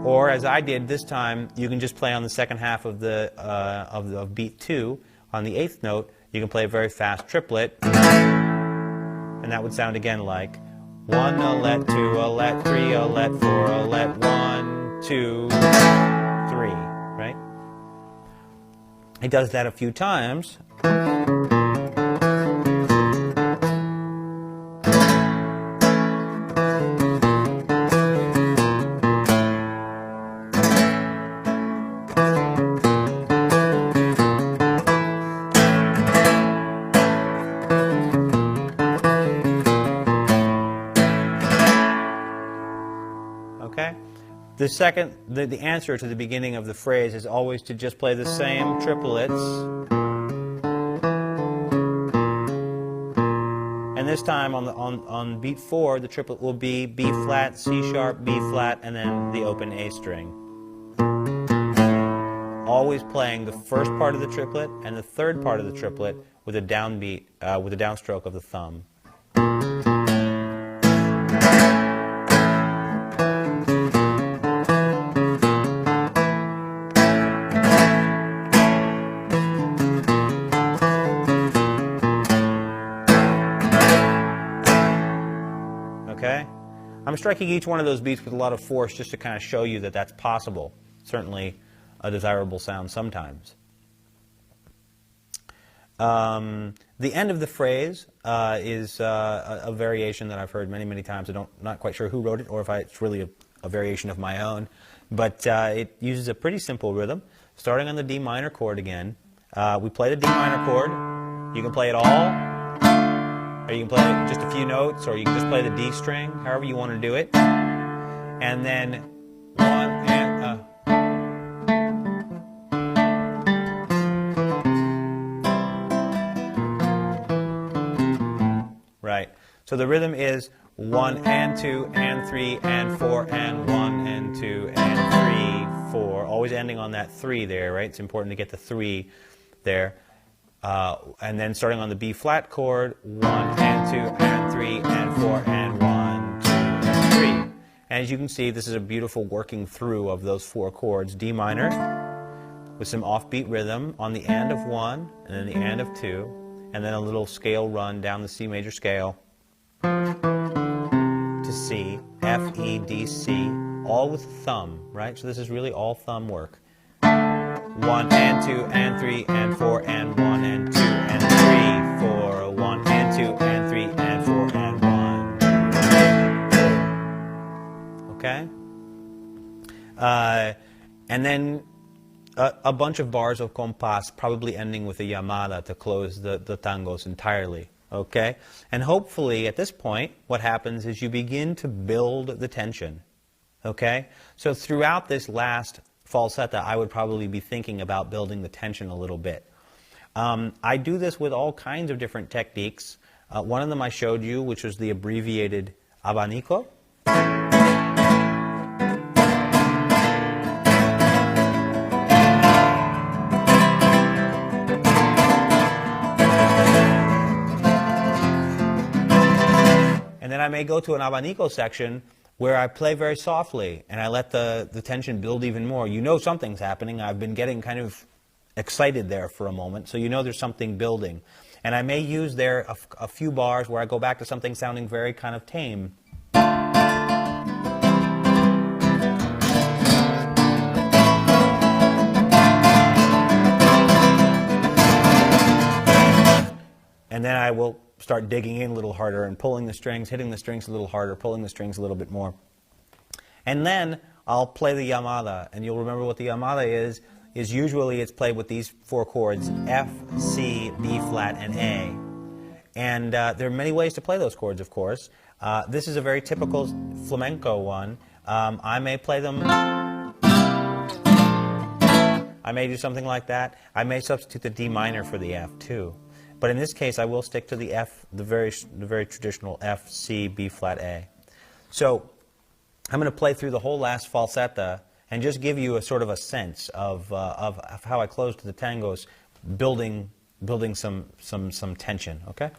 Or, as I did this time, you can just play on the second half of of beat 2. On the 8th note, you can play a very fast triplet, and that would sound again like 1-a-let, 2-a-let, 3-a-let, 4-a-let, 1, 2, 3, right? He does that a few times. Okay? The answer to the beginning of the phrase is always to just play the same triplets. And this time on beat 4, the triplet will be B flat, C sharp, B flat, and then the open A string. Always playing the first part of the triplet and the third part of the triplet with a downbeat, with a downstroke of the thumb. Okay? I'm striking each one of those beats with a lot of force just to kind of show you that that's possible. Certainly a desirable sound sometimes. The end of the phrase is a variation that I've heard many, many times. Not quite sure who wrote it or if it's really a variation of my own. But it uses a pretty simple rhythm, starting on the D minor chord again. We play the D minor chord. You can play it all, or you can play just a few notes, or you can just play the D string, however you want to do it. And then one and right. So the rhythm is 1 and 2 and 3 and 4 and 1 and 2 and 3, 4. Always ending on that 3 there, right? It's important to get the 3 there. And then starting on the B flat chord, 1 and 2 and 3 and 4 and 1, 2 and 3. And as you can see, this is a beautiful working through of those 4 chords. D minor with some offbeat rhythm on the end of 1 and then the end of 2, and then a little scale run down the C major scale to C, F, E, D, C, all with thumb, right? So this is really all thumb work. 1 and 2 and 3 and 4 and 1 and 2 and 3, 4, 1 and 2 and 3 and 4 and 1. Okay? And then a bunch of bars of compás, probably ending with a llamada to close the tangos entirely. Okay? And hopefully, at this point, what happens is you begin to build the tension. Okay? So throughout this last falsetta, I would probably be thinking about building the tension a little bit. I do this with all kinds of different techniques. One of them I showed you, which was the abbreviated abanico. And then I may go to an abanico section where I play very softly and I let the tension build even more. You know something's happening. I've been getting kind of excited there for a moment, so you know there's something building. And I may use there a few bars where I go back to something sounding very kind of tame. And then I will start digging in a little harder and pulling the strings, hitting the strings a little harder, pulling the strings a little bit more. And then I'll play the llamada, and you'll remember what the llamada is usually it's played with these 4 chords, F, C, B flat, and A. And there are many ways to play those chords, of course. This is a very typical flamenco one. I may play them, I may do something like that. I may substitute the D minor for the F, too. But in this case, I will stick to the F, the very traditional F, C, B flat, A. So I'm going to play through the whole last falsetta and just give you a sort of a sense of how I close to the tangos, building some tension. Okay.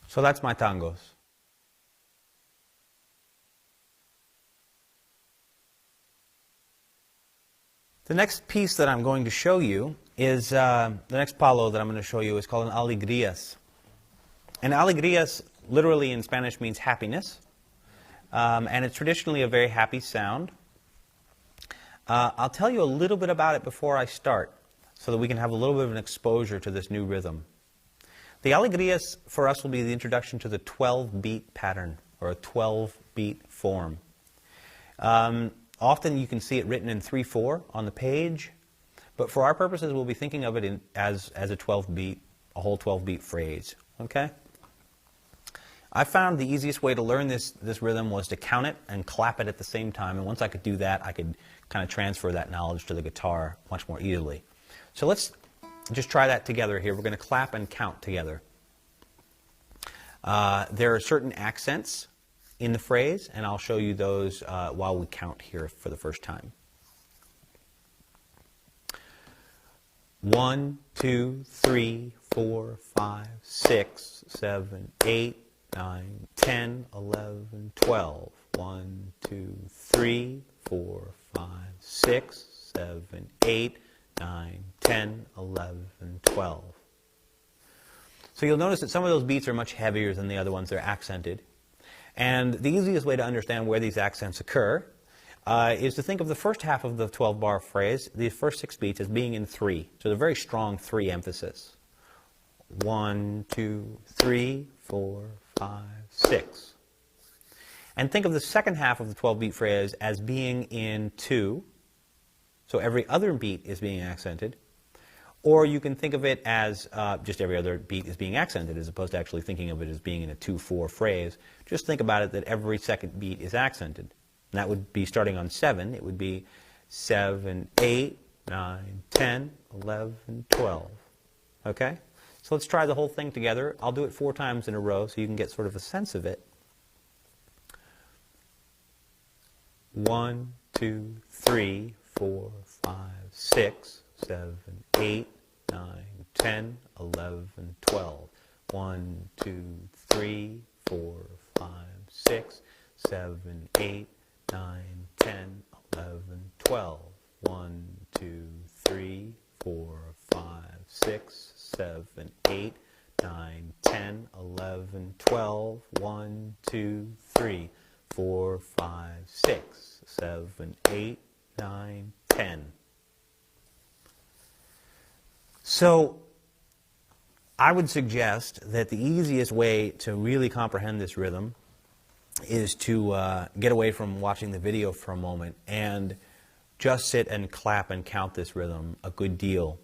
So that's my tangos. The next piece that I'm going to show you is, the next palo that I'm going to show you is called an alegrías. And alegrías literally in Spanish means happiness. And it's traditionally a very happy sound. I'll tell you a little bit about it before I start, so that we can have a little bit of an exposure to this new rhythm. The alegrías for us will be the introduction to the 12-beat pattern, or a 12-beat form. Often you can see it written in 3/4 on the page, but for our purposes we'll be thinking of it as a 12-beat, a whole 12-beat phrase. Okay? I found the easiest way to learn this rhythm was to count it and clap it at the same time, and once I could do that, I could kind of transfer that knowledge to the guitar much more easily. So let's just try that together here. We're going to clap and count together. There are certain accents in the phrase, and I'll show you those while we count here for the first time. 1, 2, 3, 4, 5, 6, 7, 8, 9, 10, 11, 12. 1, 2, 3, 4, 5, 6, 7, 8, 9, 10, 11, 12. So you'll notice that some of those beats are much heavier than the other ones. They're accented. And the easiest way to understand where these accents occur is to think of the first half of the 12-bar phrase, the first 6 beats, as being in 3. So they're very strong 3 emphasis. 1, 2, 3, 4, 5, 6. And think of the second half of the 12-beat phrase as being in 2. So every other beat is being accented. Or you can think of it as just every other beat is being accented, as opposed to actually thinking of it as being in a 2/4 phrase. Just think about it that every second beat is accented. And that would be starting on 7. It would be 7, 8, 9, 10, 11, 12. Okay? So let's try the whole thing together. I'll do it 4 times in a row so you can get sort of a sense of it. 1, 2, 3, 4, 5, 6, 7, 8, 9, 10, 11, 12. 1, 2, 3, 4, 5, 6, 7, 8, 9, 10, 11, 12. 1, 2, 3, 4, 5, 6, 7, 8, 9, 10, 11, 12. 1, 2, 3, 4, 5, 6, 7, 8, 9, 10. So I would suggest that the easiest way to really comprehend this rhythm is to get away from watching the video for a moment and just sit and clap and count this rhythm a good deal.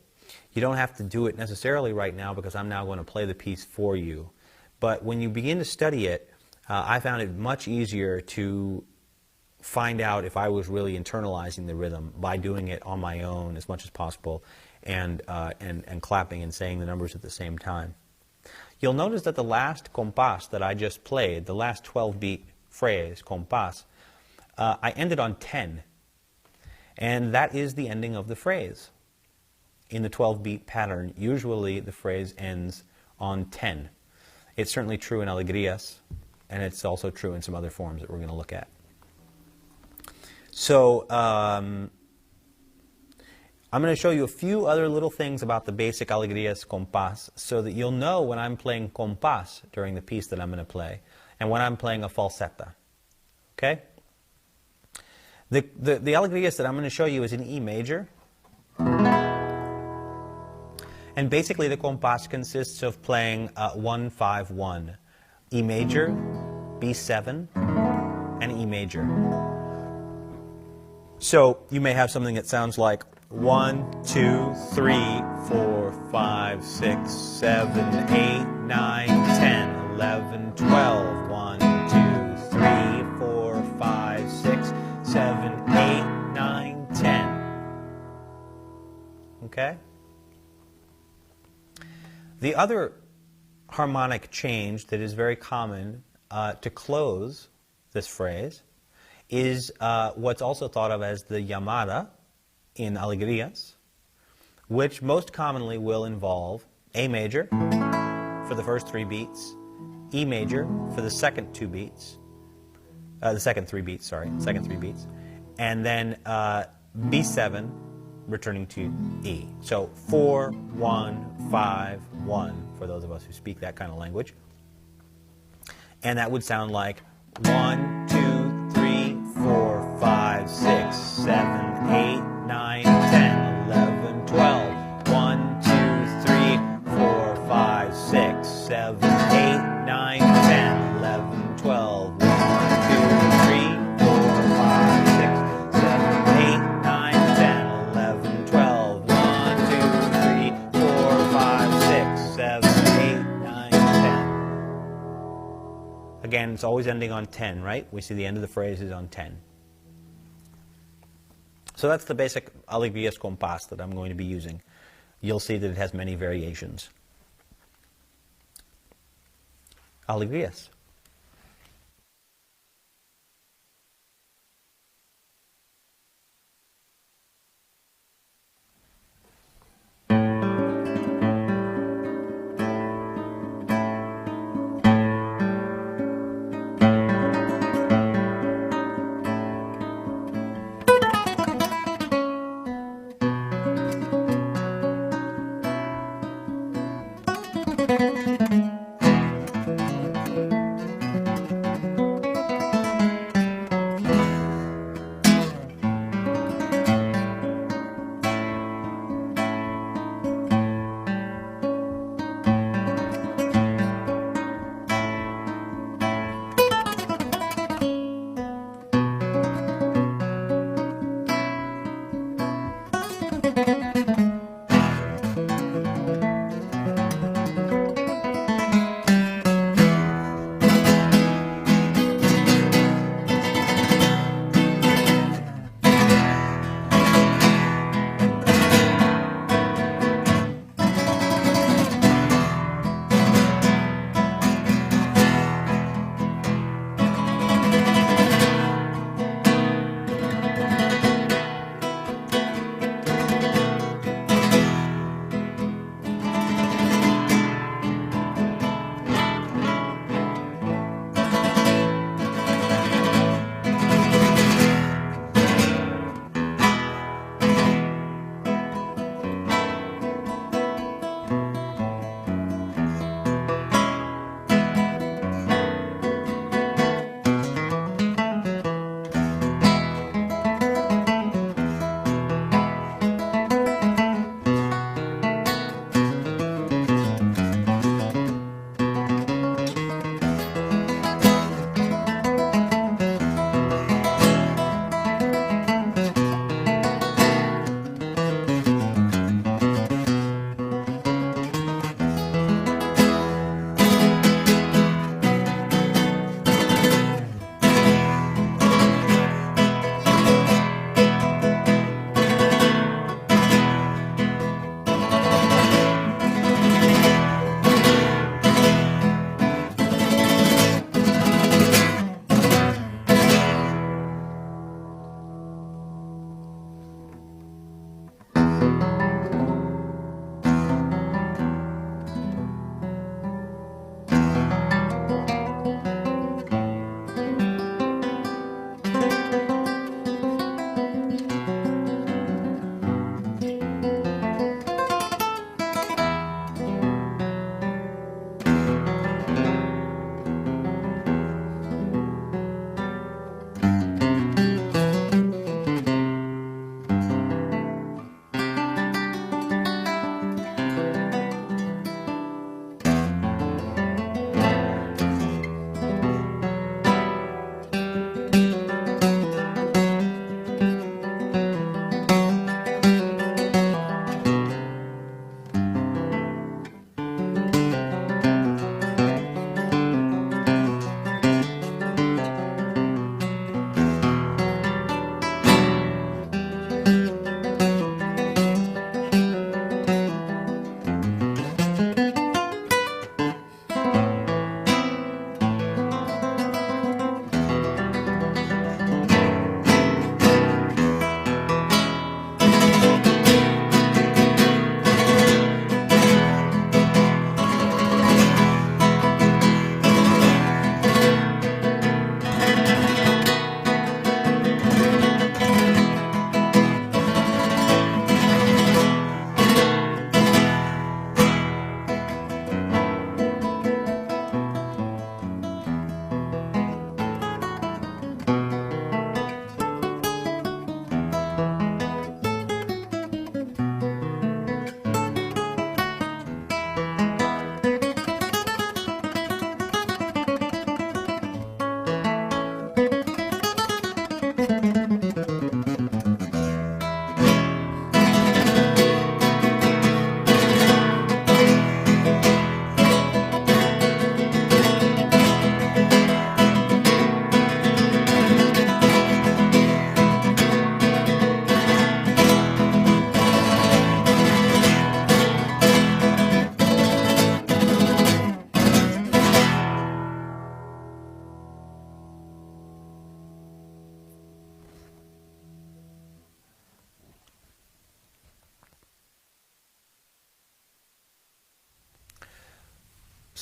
You don't have to do it necessarily right now because I'm now going to play the piece for you. But when you begin to study it, I found it much easier to find out if I was really internalizing the rhythm by doing it on my own as much as possible and clapping and saying the numbers at the same time. You'll notice that the last compás that I just played, the last 12-beat phrase, compás, I ended on 10. And that is the ending of the phrase. In the 12-beat pattern, usually the phrase ends on 10. It's certainly true in alegrías, and it's also true in some other forms that we're going to look at. So I'm going to show you a few other little things about the basic alegrías compás so that you'll know when I'm playing compás during the piece that I'm going to play and when I'm playing a falseta. Okay? The alegrías that I'm going to show you is in E major. And basically the compás consists of playing 1-5-1. E major, B7, and E major. So you may have something that sounds like 1, 2, 3, 4, 5, 6, 7, 8, 9, 10, 11, 12. 1, 2, 3, 4, 5, 6, 7, 8, 9, 10. Okay? The other harmonic change that is very common to close this phrase is what's also thought of as the llamada in alegrías, which most commonly will involve A major for the first 3 beats, E major for the second 2 beats, the second 3 beats, and then B7 returning to E. So 4, 1, 5, 1 for those of us who speak that kind of language. And that would sound like 1, 2, 3, 4, 5, 6, 7, 8, 9, 10, 11, 12. 1, 2, 3, 4, 5, 6, 7, 8, 9, 10, 11, 12. 1, 2, 3, 4, 5, Again, it's always ending on 10, right? We see the end of the phrase is on 10. So that's the basic alegrias con paz that I'm going to be using. You'll see that it has many variations. Alegrias.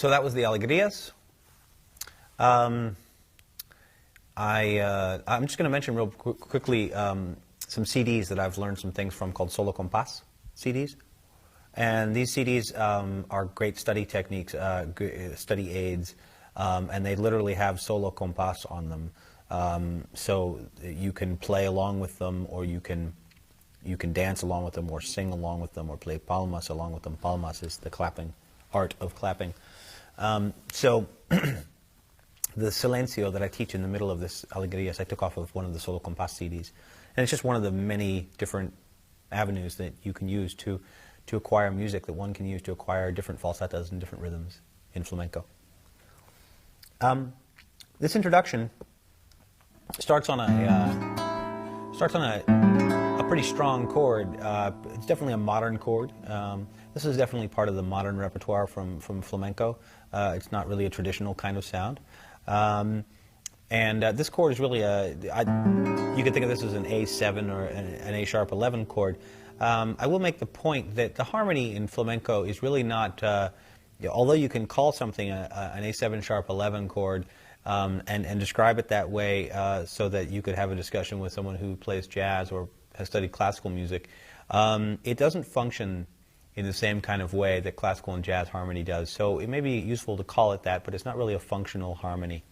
So that was the Alegrias. I'm just going to mention real quickly some CDs that I've learned some things from called Solo Compás CDs. And these CDs are great study techniques, study aids, and they literally have solo compás on them. So you can play along with them, or you can dance along with them, or sing along with them, or play palmas along with them. Palmas is the clapping, art of clapping. So the silencio that I teach in the middle of this Alegrias, I took off of one of the Solo Compás CDs. And it's just one of the many different avenues that you can use to acquire music, that one can use to acquire different falsettos and different rhythms in flamenco. This introduction starts on a pretty strong chord. It's definitely a modern chord. This is definitely part of the modern repertoire from flamenco. It's not really a traditional kind of sound. This chord is really you could think of this as an A7 or an A sharp 11 chord. I will make the point that the harmony in flamenco is really not, although you can call something an A7 sharp 11 chord and describe it that way so that you could have a discussion with someone who plays jazz or has studied classical music, it doesn't function in the same kind of way that classical and jazz harmony does. So it may be useful to call it that, but it's not really a functional harmony.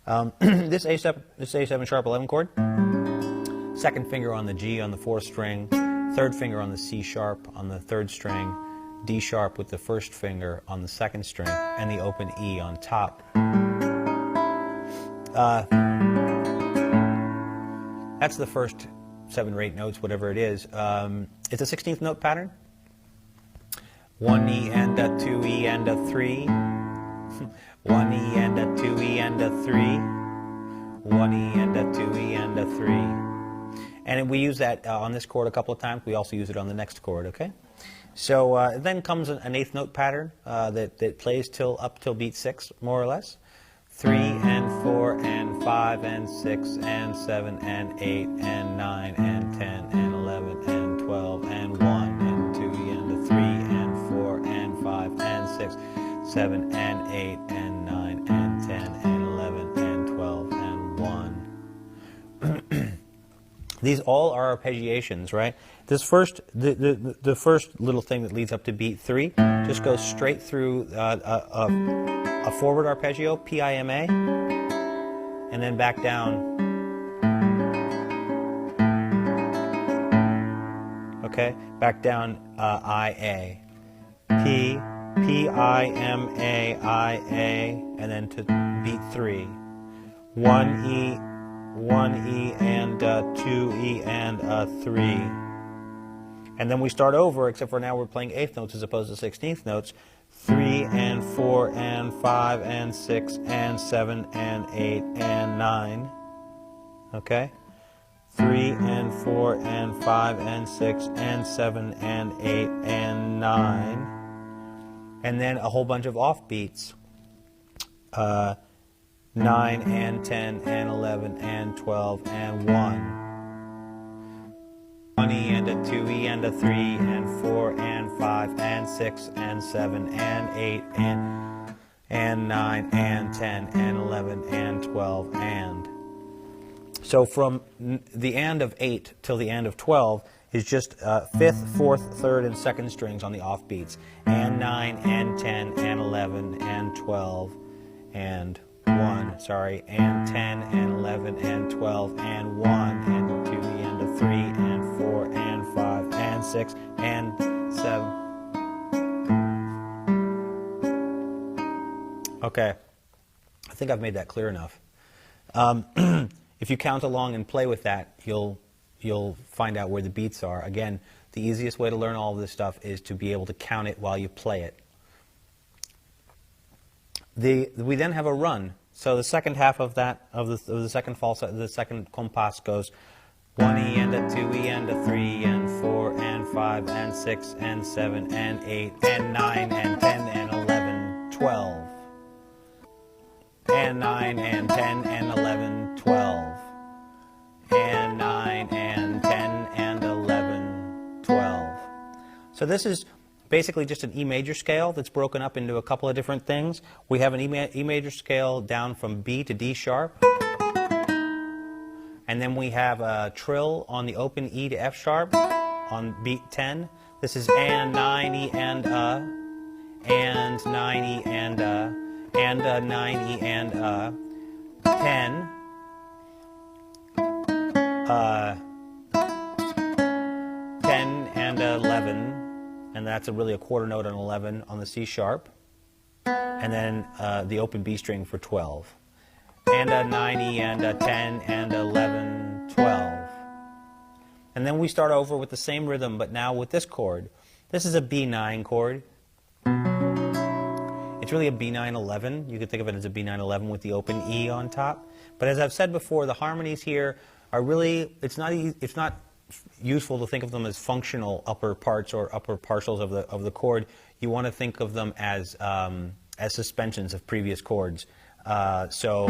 This A7 sharp 11 chord, second finger on the G on the 4th string, third finger on the C sharp on the 3rd string, D sharp with the 1st finger on the 2nd string, and the open E on top. That's the first 7 or 8 notes, whatever it is. It's a 16th note pattern. 1 E and a 2 E and a 3. 1 E and a 2 E and a 3. 1 E and a 2 E and a 3. And we use that on this chord a couple of times. We also use it on the next chord, okay? So then comes an 8th note pattern that plays up till beat 6, more or less. 3 and 4 and 5 and 6 and 7 and 8 and 9 and 10 and 11 and 12 and 1 and 2 and a 3 and 4 and 5 and 6, 7 and 8 and 9 and 10 and 11 and 12 and 1. These all are arpeggiations, right? This the first little thing that leads up to beat 3 just goes straight through a forward arpeggio, P-I-M-A, and then back down. Okay, back down I-A. P, P-I-M-A, I-A, and then to beat 3. 1 E, and 2 E and 3. And then we start over, except for now we're playing 8th notes as opposed to 16th notes. 3 and 4 and 5 and 6 and 7 and 8 and 9. Okay? 3 and 4 and 5 and 6 and 7 and 8 and 9. And then a whole bunch of offbeats. 9 and 10 and 11 and 12 and 1. 1 E and a 2 E and a 3 and 4 and 5 and 6 and 7 and 8 and 9 and 10 and 11 and 12 and. So from the end of 8 till the end of 12 is just 5th, 4th, 3rd, and 2nd strings on the offbeats, and 9 and 10 and 11 and 12 and 1, sorry, and 10 and 11 and 12 and 1 and 2 and a 3 and 4 and 5 and 6 and 7. Okay, I think I've made that clear enough. If you count along and play with that, you'll find out where the beats are. Again, the easiest way to learn all of this stuff is to be able to count it while you play it. We then have a run. So the second half of that, of the second falsetto, the second compás goes 1 E and a 2 E and a 3 and 4 and 5 and 6 and 7 and 8 and 9 and 10 and 11, 12. And 9 and 10 and 11, 12. And 9 and 10 and 11, 12. So this is basically just an E major scale that's broken up into a couple of different things. We have an E major scale down from B to D sharp. And then we have a trill on the open E to F sharp on beat 10. This is and 9E and 9E and 9E and 10. 10 and 11, and that's really a quarter note on 11 on the C sharp, and then the open B string for 12, and 9E and 10 and 11, 12. And then we start over with the same rhythm, but now with this chord. This is a B9 chord. It's really a B9-11. You could think of it as a B9-11 with the open E on top. But as I've said before, the harmonies here are really, it's not useful to think of them as functional upper parts or upper partials of the chord. You want to think of them as suspensions of previous chords. So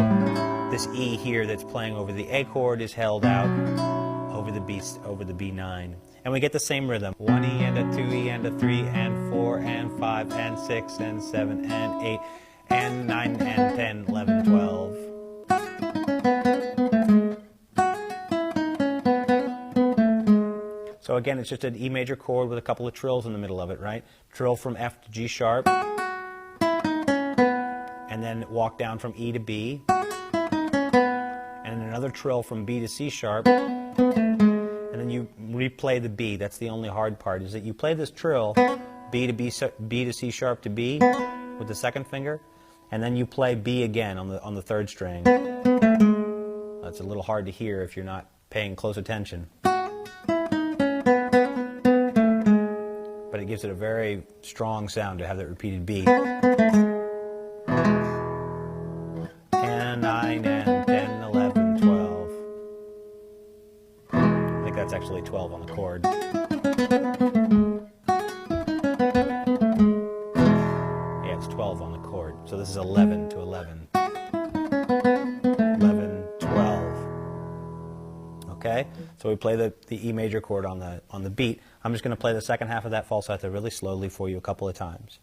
this E here that's playing over the A chord is held out over the B9. And we get the same rhythm. 1E and a 2E and a 3 and 4 and 5 and 6 and 7 and 8 and 9 and 10, 11, 12. So again, it's just an E major chord with a couple of trills in the middle of it, right? Trill from F to G sharp, and then walk down from E to B, and another trill from B to C sharp, and then you replay the B. That's the only hard part, is that you play this trill, B to C sharp to B, with the second finger, and then you play B again on the third string. That's a little hard to hear if you're not paying close attention. But it gives it a very strong sound to have that repeated B. And 9 and 10, 11, 12. I think that's actually 12 on the chord. Yeah, it's 12 on the chord. So this is 11 to 11. 11, 12. Okay? So we play the E major chord on the beat. I'm just going to play the second half of that falsetto really slowly for you a couple of times.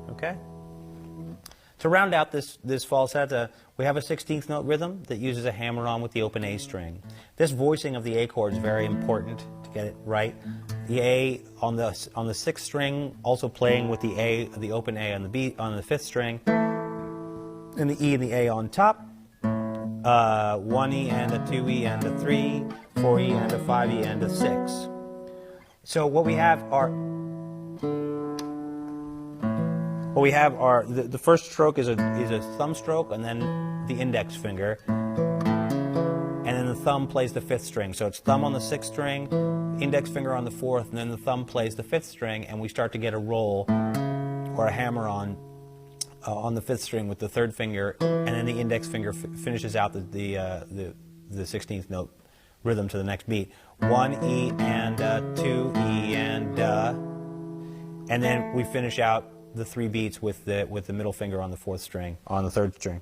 Okay? To round out this falsetto, we have a 16th note rhythm that uses a hammer-on with the open A string. This voicing of the A chord is very important to get it right. The A on the 6th string, also playing with the open A on the 5th string, and the E and the A on top. 1E and a 2E and a 3, 4E and a 5E and a 6. So what we have are the first stroke is a thumb stroke, and then the index finger, and then the thumb plays the 5th string. So it's thumb on the 6th string, index finger on the 4th, and then the thumb plays the 5th string, and we start to get a roll or a hammer on the 5th string with the 3rd finger, and then the index finger finishes out the 16th note rhythm to the next beat. 1E and 2E and then we finish out the 3 beats with the middle finger on the 4th string, on the 3rd string.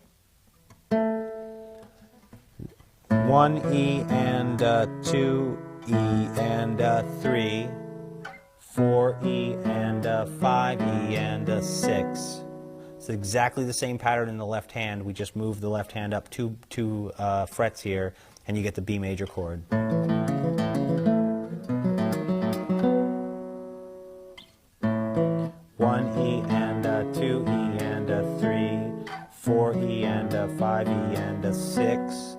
1E and 2E and 3, 4E and 5E and 6. It's exactly the same pattern in the left hand. We just move the left hand up two frets here, and you get the B major chord. 1E and 2E and 3, 4E and 5E and 6.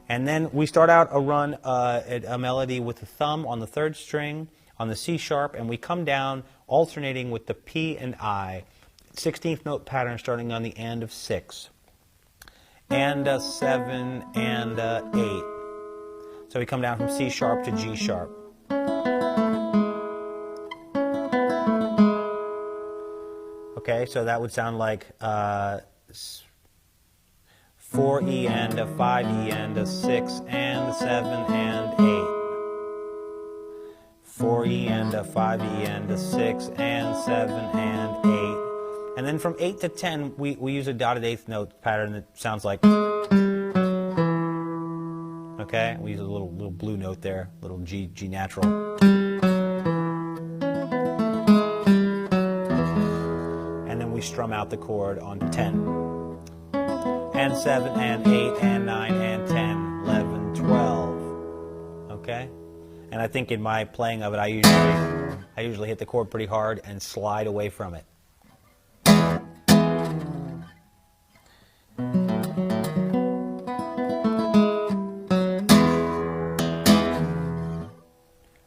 And then we start out a run, a melody with the thumb on the 3rd string, on the C sharp, and we come down alternating with the P and I. 16th note pattern starting on the end of 6. And 7 and 8. So we come down from C sharp to G sharp. Okay, so that would sound like 4E and a 5E and a 6 and a 7 and 8. 4E and a 5E and a 6 and 7 and 8. And then from 8 to 10, we use a dotted eighth note pattern that sounds like, okay? We use a little blue note there, little G natural. And then we strum out the chord on 10. And 7 and 8 and 9 and 10, 11, 12. Okay? And I think in my playing of it, I usually hit the chord pretty hard and slide away from it.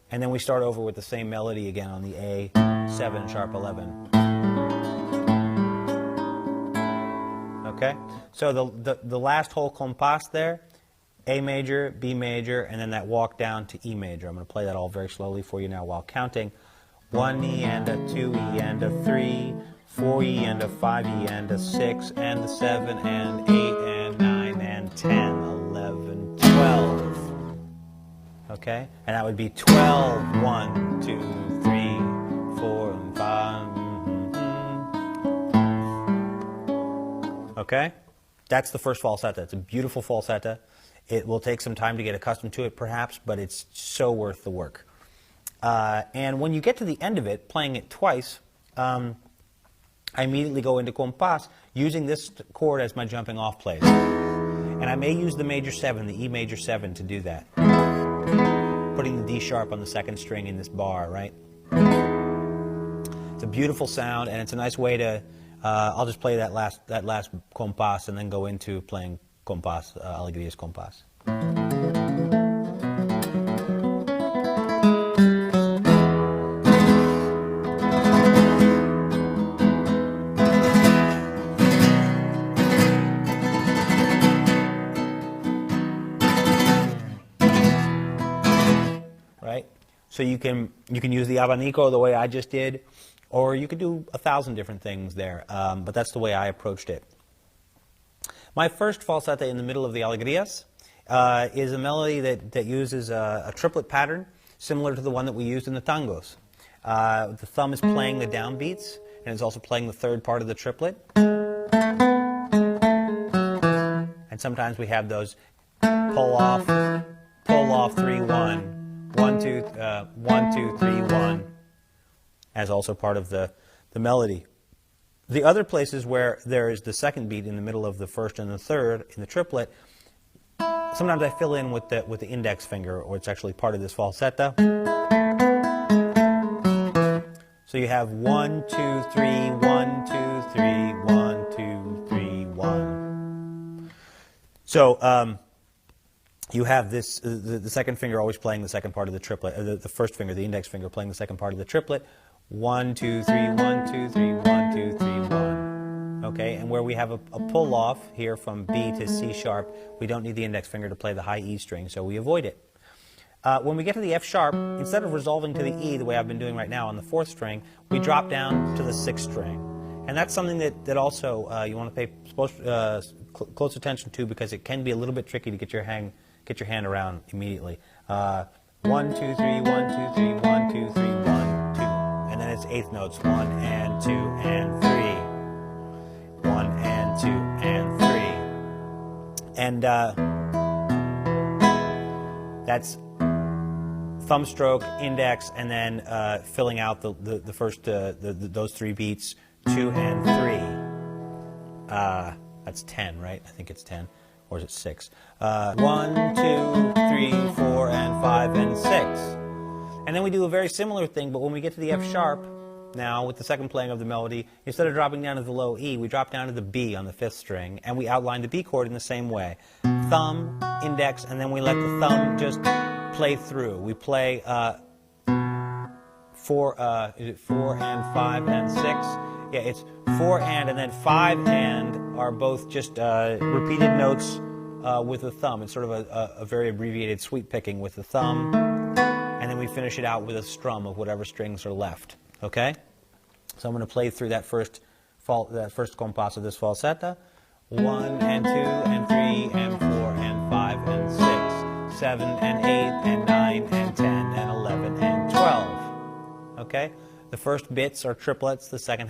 And then we start over with the same melody again on the A7 sharp 11. Okay? So the last whole compás there, A major, B major, and then that walk down to E major. I'm going to play that all very slowly for you now while counting. 1E and a 2E and a 3, 4E and a 5E and a 6 and a 7 and 8 and 9 and 10, 11, 12. Okay? And that would be 12, 1, 2, 3, 4, and 5. Okay? That's the first falsetto. It's a beautiful falsetto. It will take some time to get accustomed to it, perhaps, but it's so worth the work. And when you get to the end of it, playing it twice, I immediately go into compás using this chord as my jumping off place. And I may use the major 7, the E major 7, to do that. Putting the D sharp on the second string in this bar, right? It's a beautiful sound, and it's a nice way to, I'll just play that last compás and then go into playing compás, Alegria's compás. Right? So you can use the abanico the way I just did, or you could do 1,000 different things there, but that's the way I approached it. My first falsetto in the middle of the Alegrias is a melody that uses a triplet pattern similar to the one that we used in the tangos. The thumb is playing the downbeats, and it's also playing the third part of the triplet. And sometimes we have those pull off, 3, 1. 1, 2, 1, 2, 3, 1, as also part of the melody. The other places where there is the second beat in the middle of the first and the third in the triplet, sometimes I fill in with the index finger, or it's actually part of this falsetto. So you have 1, 2, 3, 1, 2, 3, 1, 2, 3, 1. So you have this, the second finger always playing the second part of the triplet, the first finger, the index finger, playing the second part of the triplet. 1, 2, 3, 1, 2, 3, 1, 2, 3, 1. Okay, and where we have a pull off here from B to C sharp, we don't need the index finger to play the high E string, so we avoid it. When we get to the F sharp, instead of resolving to the E the way I've been doing right now on the 4th string, we drop down to the 6th string. And that's something that also you want to pay close attention to, because it can be a little bit tricky to get your hand around immediately. 1, 2, 3, 1, 2, 3, 1, 2, 3, 1, 2. And then it's eighth notes, 1 and 2 and 3. 1 and 2 and 3. And that's thumb stroke, index, and then filling out the first, those 3 beats, 2 and 3. That's 10, right? I think it's 10. Or is it 6? 1, 2, 3, 4, and 5, and 6. And then we do a very similar thing, but when we get to the F sharp, now with the second playing of the melody, instead of dropping down to the low E, we drop down to the B on the 5th string, and we outline the B chord in the same way. Thumb, index, and then we let the thumb just play through. We play 4 and 5 and 6? Yeah, it's 4 and then 5 and are both just repeated notes with the thumb. It's sort of a very abbreviated sweep picking with the thumb, and then we finish it out with a strum of whatever strings are left. Okay? So I'm going to play through that first compás of this falsetto. 1 and 2 and 3 and 4 and 5 and 6, 7 and 8 and 9 and 10 and 11 and 12. Okay? The first bits are triplets, the second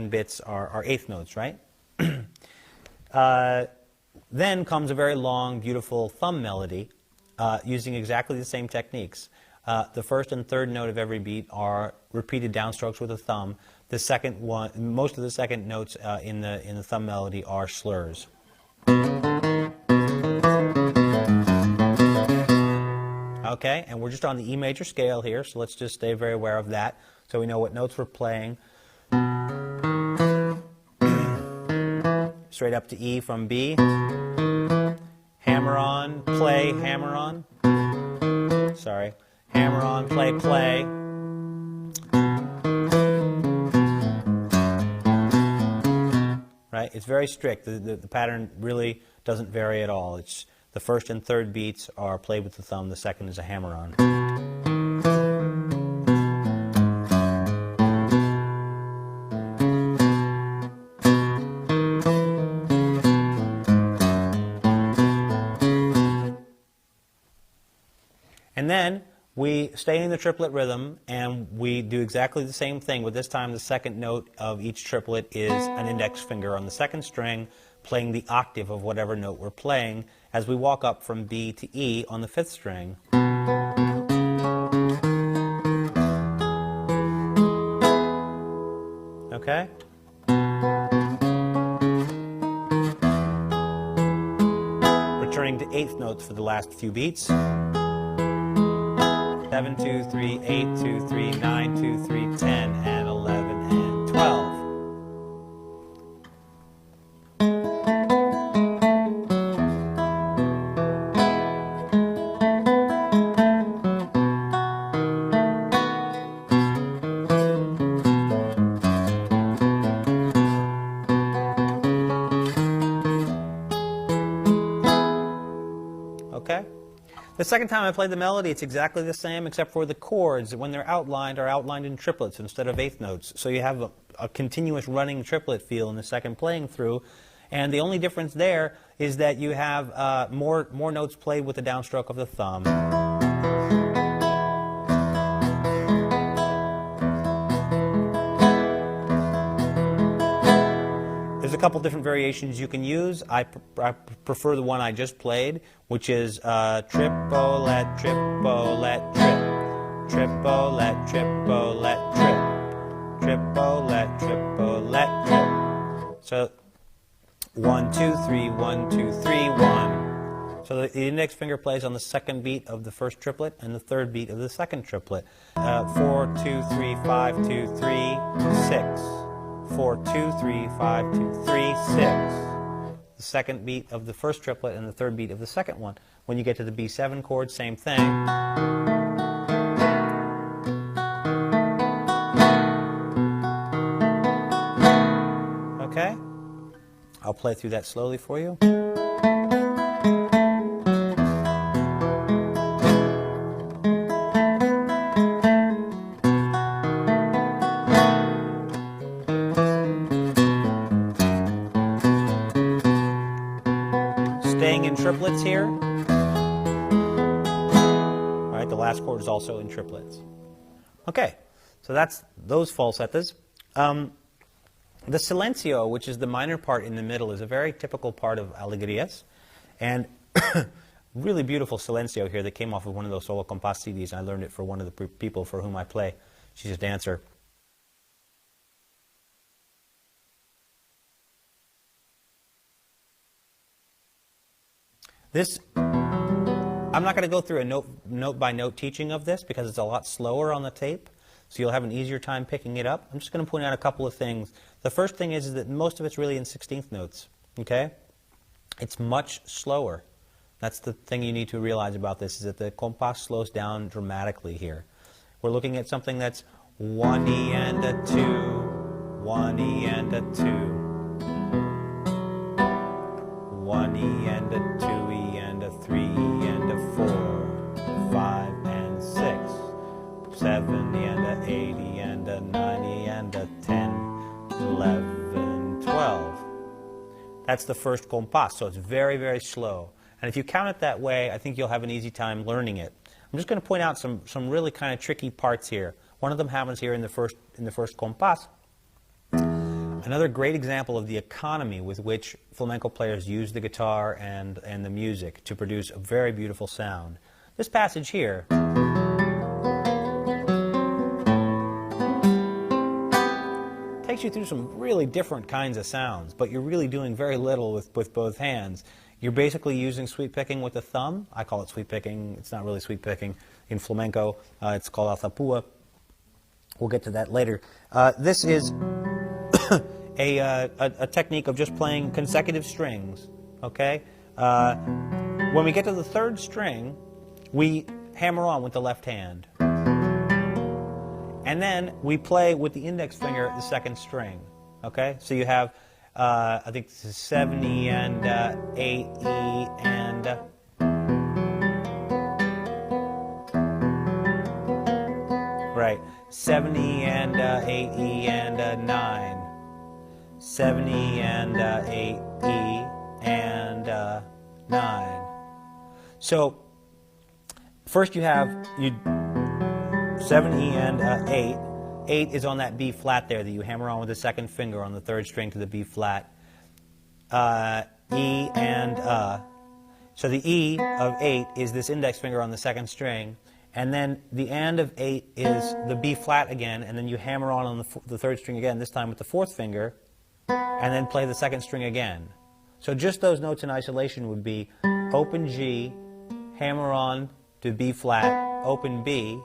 bits are eighth notes, right? Then comes a very long, beautiful thumb melody using exactly the same techniques. The first and third note of every beat are repeated downstrokes with a thumb. The second one, most of the second notes in the thumb melody are slurs. Okay, and we're just on the E major scale here, so let's just stay very aware of that so we know what notes we're playing. Straight up to E from B. Hammer on, play, hammer on. Sorry. Hammer on, play, play. Right? It's very strict. The pattern really doesn't vary at all. It's the first and third beats are played with the thumb. The second is a hammer on. And then we stay in the triplet rhythm, and we do exactly the same thing, but this time the second note of each triplet is an index finger on the second string, playing the octave of whatever note we're playing as we walk up from B to E on the fifth string. Okay? Returning to eighth notes for the last few beats. 7, 2, 3, 8, 2, 3, 9, 2, 3, 10, and 11, and 12. Okay? The second time I played the melody, it's exactly the same, except for the chords, when they're outlined, are outlined in triplets instead of eighth notes. So you have a continuous running triplet feel in the second playing through. And the only difference there is that you have more notes played with the downstroke of the thumb. There's a couple different variations you can use. I prefer the one I just played, which is triplet, triplet, trip, triplet, triplet, trip, triplet, triplet, trip. So 1, 2, 3, 1, 2, 3, 1. So the index finger plays on the second beat of the first triplet and the third beat of the second triplet. 4, 2, 3, 5, 2, 3, 6. 4, 2, 3, 5, 2, 3, 6. The second beat of the first triplet and the third beat of the second one. When you get to the B7 chord, same thing. Okay? I'll play through that slowly for you. Staying in triplets here. All right, the last chord is also in triplets. Okay, so that's those falsettas. The silencio, which is the minor part in the middle, is a very typical part of alegrias, and really beautiful silencio here that came off of one of those solo compás CDs. I learned it for one of the people for whom I play. She's a dancer. This, I'm not going to go through a note-by-note teaching of this because it's a lot slower on the tape, so you'll have an easier time picking it up. I'm just going to point out a couple of things. The first thing is that most of it's really in 16th notes, okay? It's much slower. That's the thing you need to realize about this, is that the compás slows down dramatically here. We're looking at something that's 1E and a 2, 1E and a 2, 1E and a 2E and a 3E and a 4, 5 and 6, 7E and a 8E and a 9E and a 10, 11, 12. That's the first compás, so it's very, very slow. And if you count it that way, I think you'll have an easy time learning it. I'm just going to point out some really kind of tricky parts here. One of them happens here in the first compás. Another great example of the economy with which flamenco players use the guitar and the music to produce a very beautiful sound. This passage here takes you through some really different kinds of sounds, but you're really doing very little with both hands. You're basically using sweep picking with the thumb. I call it sweep picking. It's not really sweep picking. In flamenco, it's called thuâ. We'll get to that later. This is a technique of just playing consecutive strings. Okay. When we get to the third string, we hammer on with the left hand. And then we play with the index finger the second string. Okay? So you have, I think this is 7E and 8E and... right. 7E and 8E and 9. 7E and 8E and 9. So first you have 7E and 8. 8 is on that B flat there that you hammer on with the second finger on the third string to the B flat. E and So the E of 8 is this index finger on the second string. And then the and of 8 is the B flat again, and then you hammer on the third string again, this time with the fourth finger, and then play the second string again. So just those notes in isolation would be open G, hammer on to B flat, open B,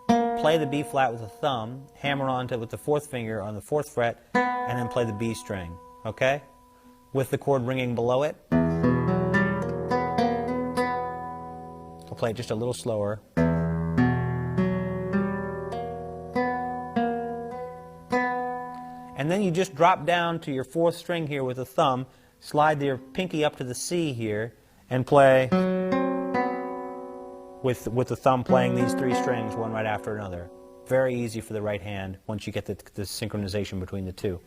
play the B flat with the thumb, hammer on to it with the fourth finger on the fourth fret, and then play the B string, okay? With the chord ringing below it. I'll play it just a little slower. And then you just drop down to your fourth string here with the thumb, slide your pinky up to the C here, and play with the thumb playing these three strings, one right after another. Very easy for the right hand once you get the synchronization between the two.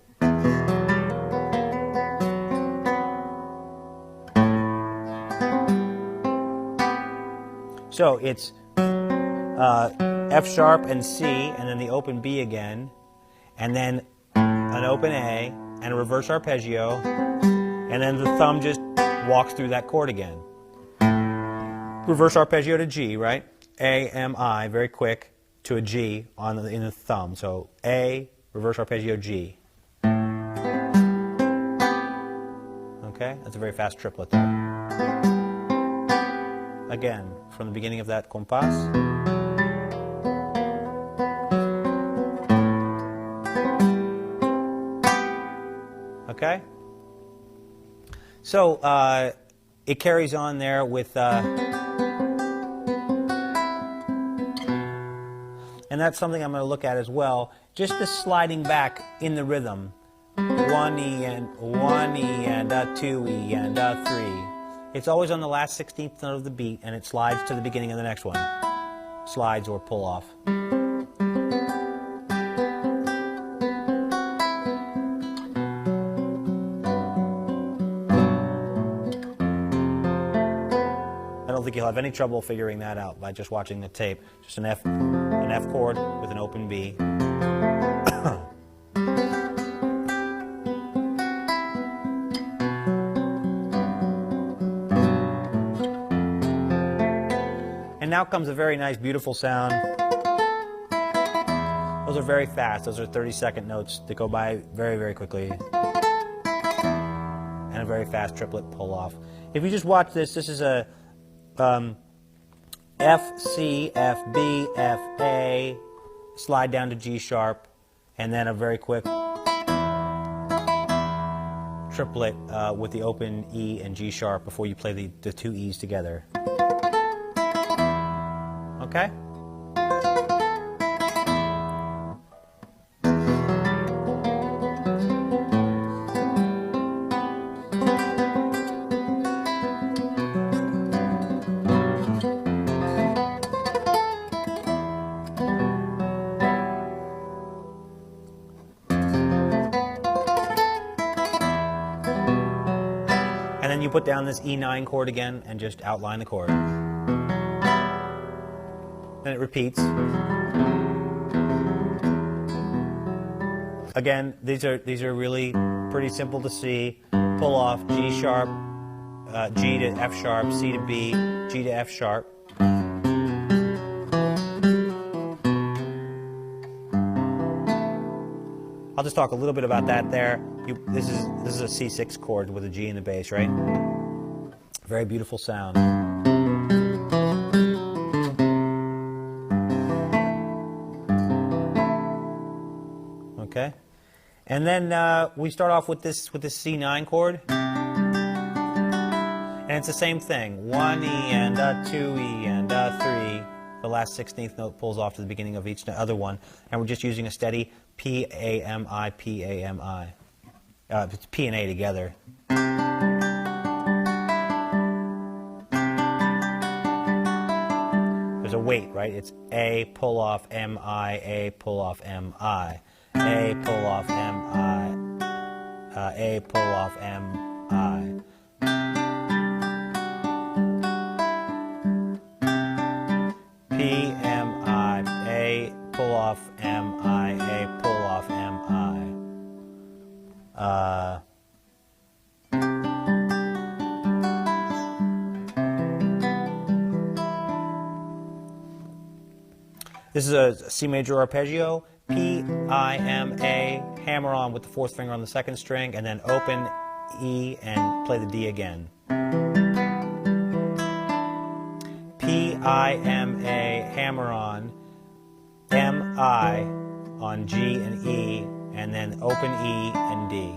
So it's F sharp and C, and then the open B again, and then an open A, and a reverse arpeggio, and then the thumb just walks through that chord again. Reverse arpeggio to G, right? A, M, I, very quick, to a G in the thumb. So A, reverse arpeggio, G. Okay, that's a very fast triplet there. Again, from the beginning of that compás. Okay? So it carries on there with... and that's something I'm going to look at as well. Just the sliding back in the rhythm. 1E and 2E and 3. It's always on the last 16th note of the beat, and it slides to the beginning of the next one. Slides or pull off. I don't think you'll have any trouble figuring that out by just watching the tape. Just an F chord with an open B. And now comes a very nice, beautiful sound. Those are very fast. Those are 30-second notes that go by very, very quickly. And a very fast triplet pull-off. If you just watch this, this is a F, C, F, B, F, A, slide down to G sharp, and then a very quick triplet with the open E and G sharp before you play the two E's together. Okay? then you put down this E9 chord again and just outline the chord. Then it repeats. Again, these are really pretty simple to see. Pull off G sharp, G to F sharp, C to B, G to F sharp. I'll just talk a little bit about that there. This is a C6 chord with a G in the bass, right? Very beautiful sound. Okay, and then we start off with this C9 chord, and it's the same thing: 1 E and a 2 E and a 3. The last 16th note pulls off to the beginning of each other one, and we're just using a steady P A M I P A M I. It's P and A together. There's a weight, right? It's A pull off M I, A pull off M I. A pull off M I, A pull off M I. P M I, A pull off M I, A pull off M I. This is a C major arpeggio. P, I, M, A, hammer on with the fourth finger on the second string, and then open E and play the D again. P, I, M, A, hammer on, M, I on G and E, and then open E and D.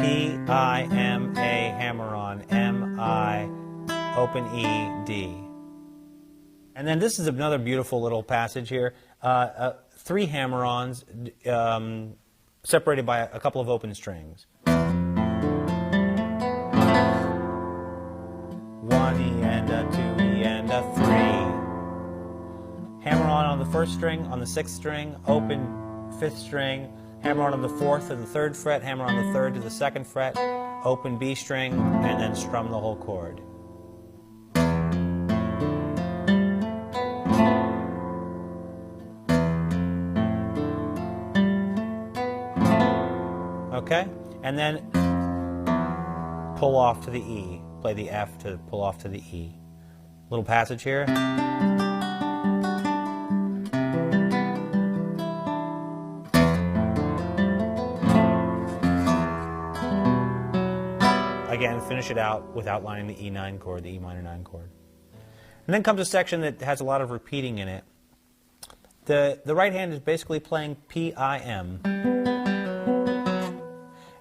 P, I, M, A, hammer on, M, I, open E, D. And then this is another beautiful little passage here. 3 hammer-ons separated by a couple of open strings. 1 E and a 2 E and a 3. Hammer-on the first string, on the 6th string, open 5th string, hammer-on the 4th to the 3rd fret, hammer-on the 3rd to the 2nd fret, open B string, and then strum the whole chord. Okay, and then pull off to the E. Play the F to pull off to the E. Little passage here. Again, finish it out with outlining the E9 chord, the E minor 9 chord. And then comes a section that has a lot of repeating in it. The right hand is basically playing P-I-M.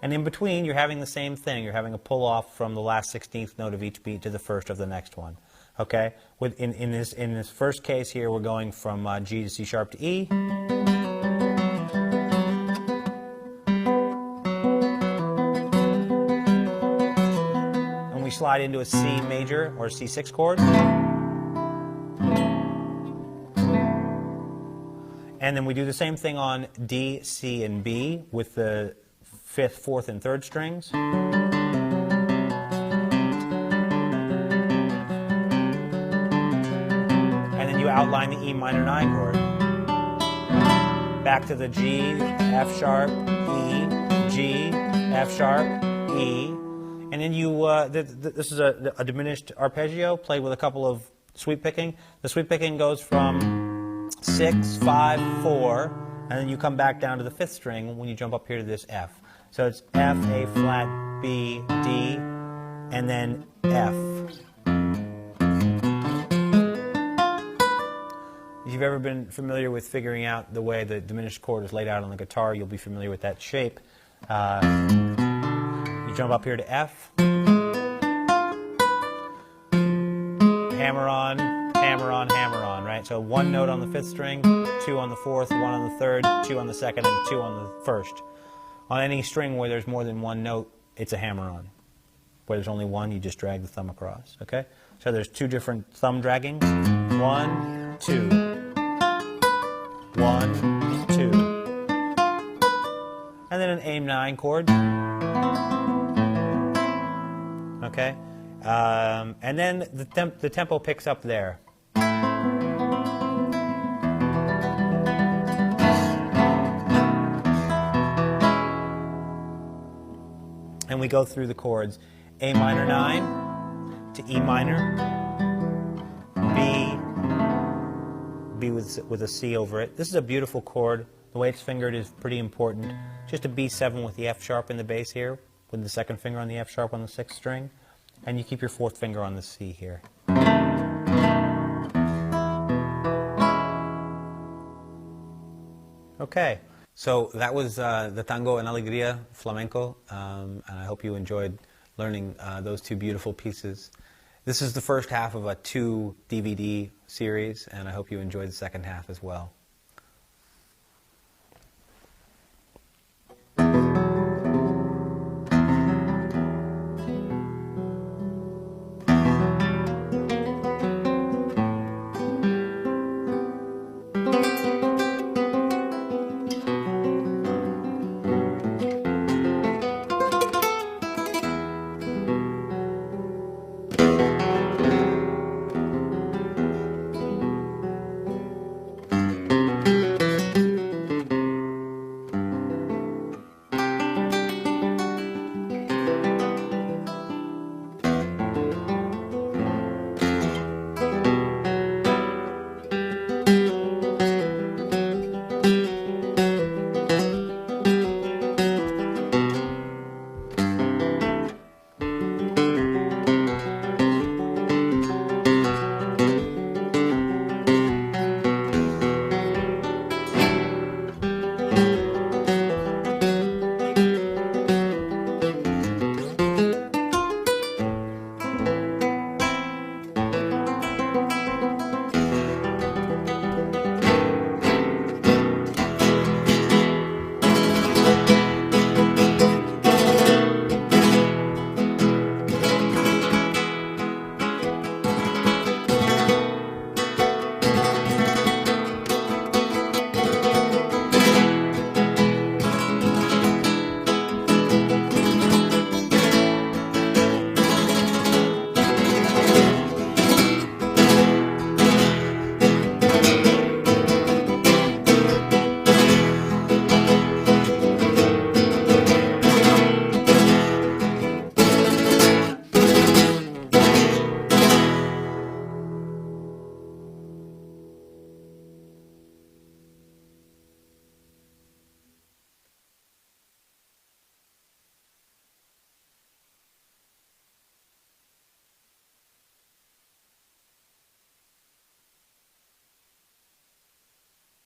And in between, you're having the same thing. You're having a pull-off from the last 16th note of each beat to the first of the next one. Okay? In this first case here, we're going from G to C sharp to E. And we slide into a C major or C6 chord. And then we do the same thing on D, C, and B with the 5th, 4th, and 3rd strings. And then you outline the E minor 9 chord. Back to the G, F sharp, E, G, F sharp, E. And then you, this is a diminished arpeggio played with a couple of sweep picking. The sweep picking goes from 6, 5, 4, and then you come back down to the 5th string when you jump up here to this F. So it's F, A flat, B, D, and then F. If you've ever been familiar with figuring out the way the diminished chord is laid out on the guitar, you'll be familiar with that shape. You jump up here to F, hammer on, hammer on, hammer on, right? So 1 note on the 5th string, 2 on the 4th, 1 on the 3rd, 2 on the 2nd, and 2 on the 1st. On any string where there's more than 1 note, it's a hammer-on. Where there's only 1, you just drag the thumb across, okay? So there's 2 different thumb draggings. 1, 2. 1, 2. And then A9 chord. Okay, and then the tempo picks up there. And we go through the chords: A minor 9 to E minor, B with a C over it. This is a beautiful chord. The way it's fingered is pretty important. Just a B7 with the F sharp in the bass here, with the second finger on the F sharp on the 6th string, and you keep your 4th finger on the C here. Okay, so that was the Tango en Alegría flamenco, and I hope you enjoyed learning those two beautiful pieces. This is the first half of a 2 DVD series, and I hope you enjoyed the second half as well.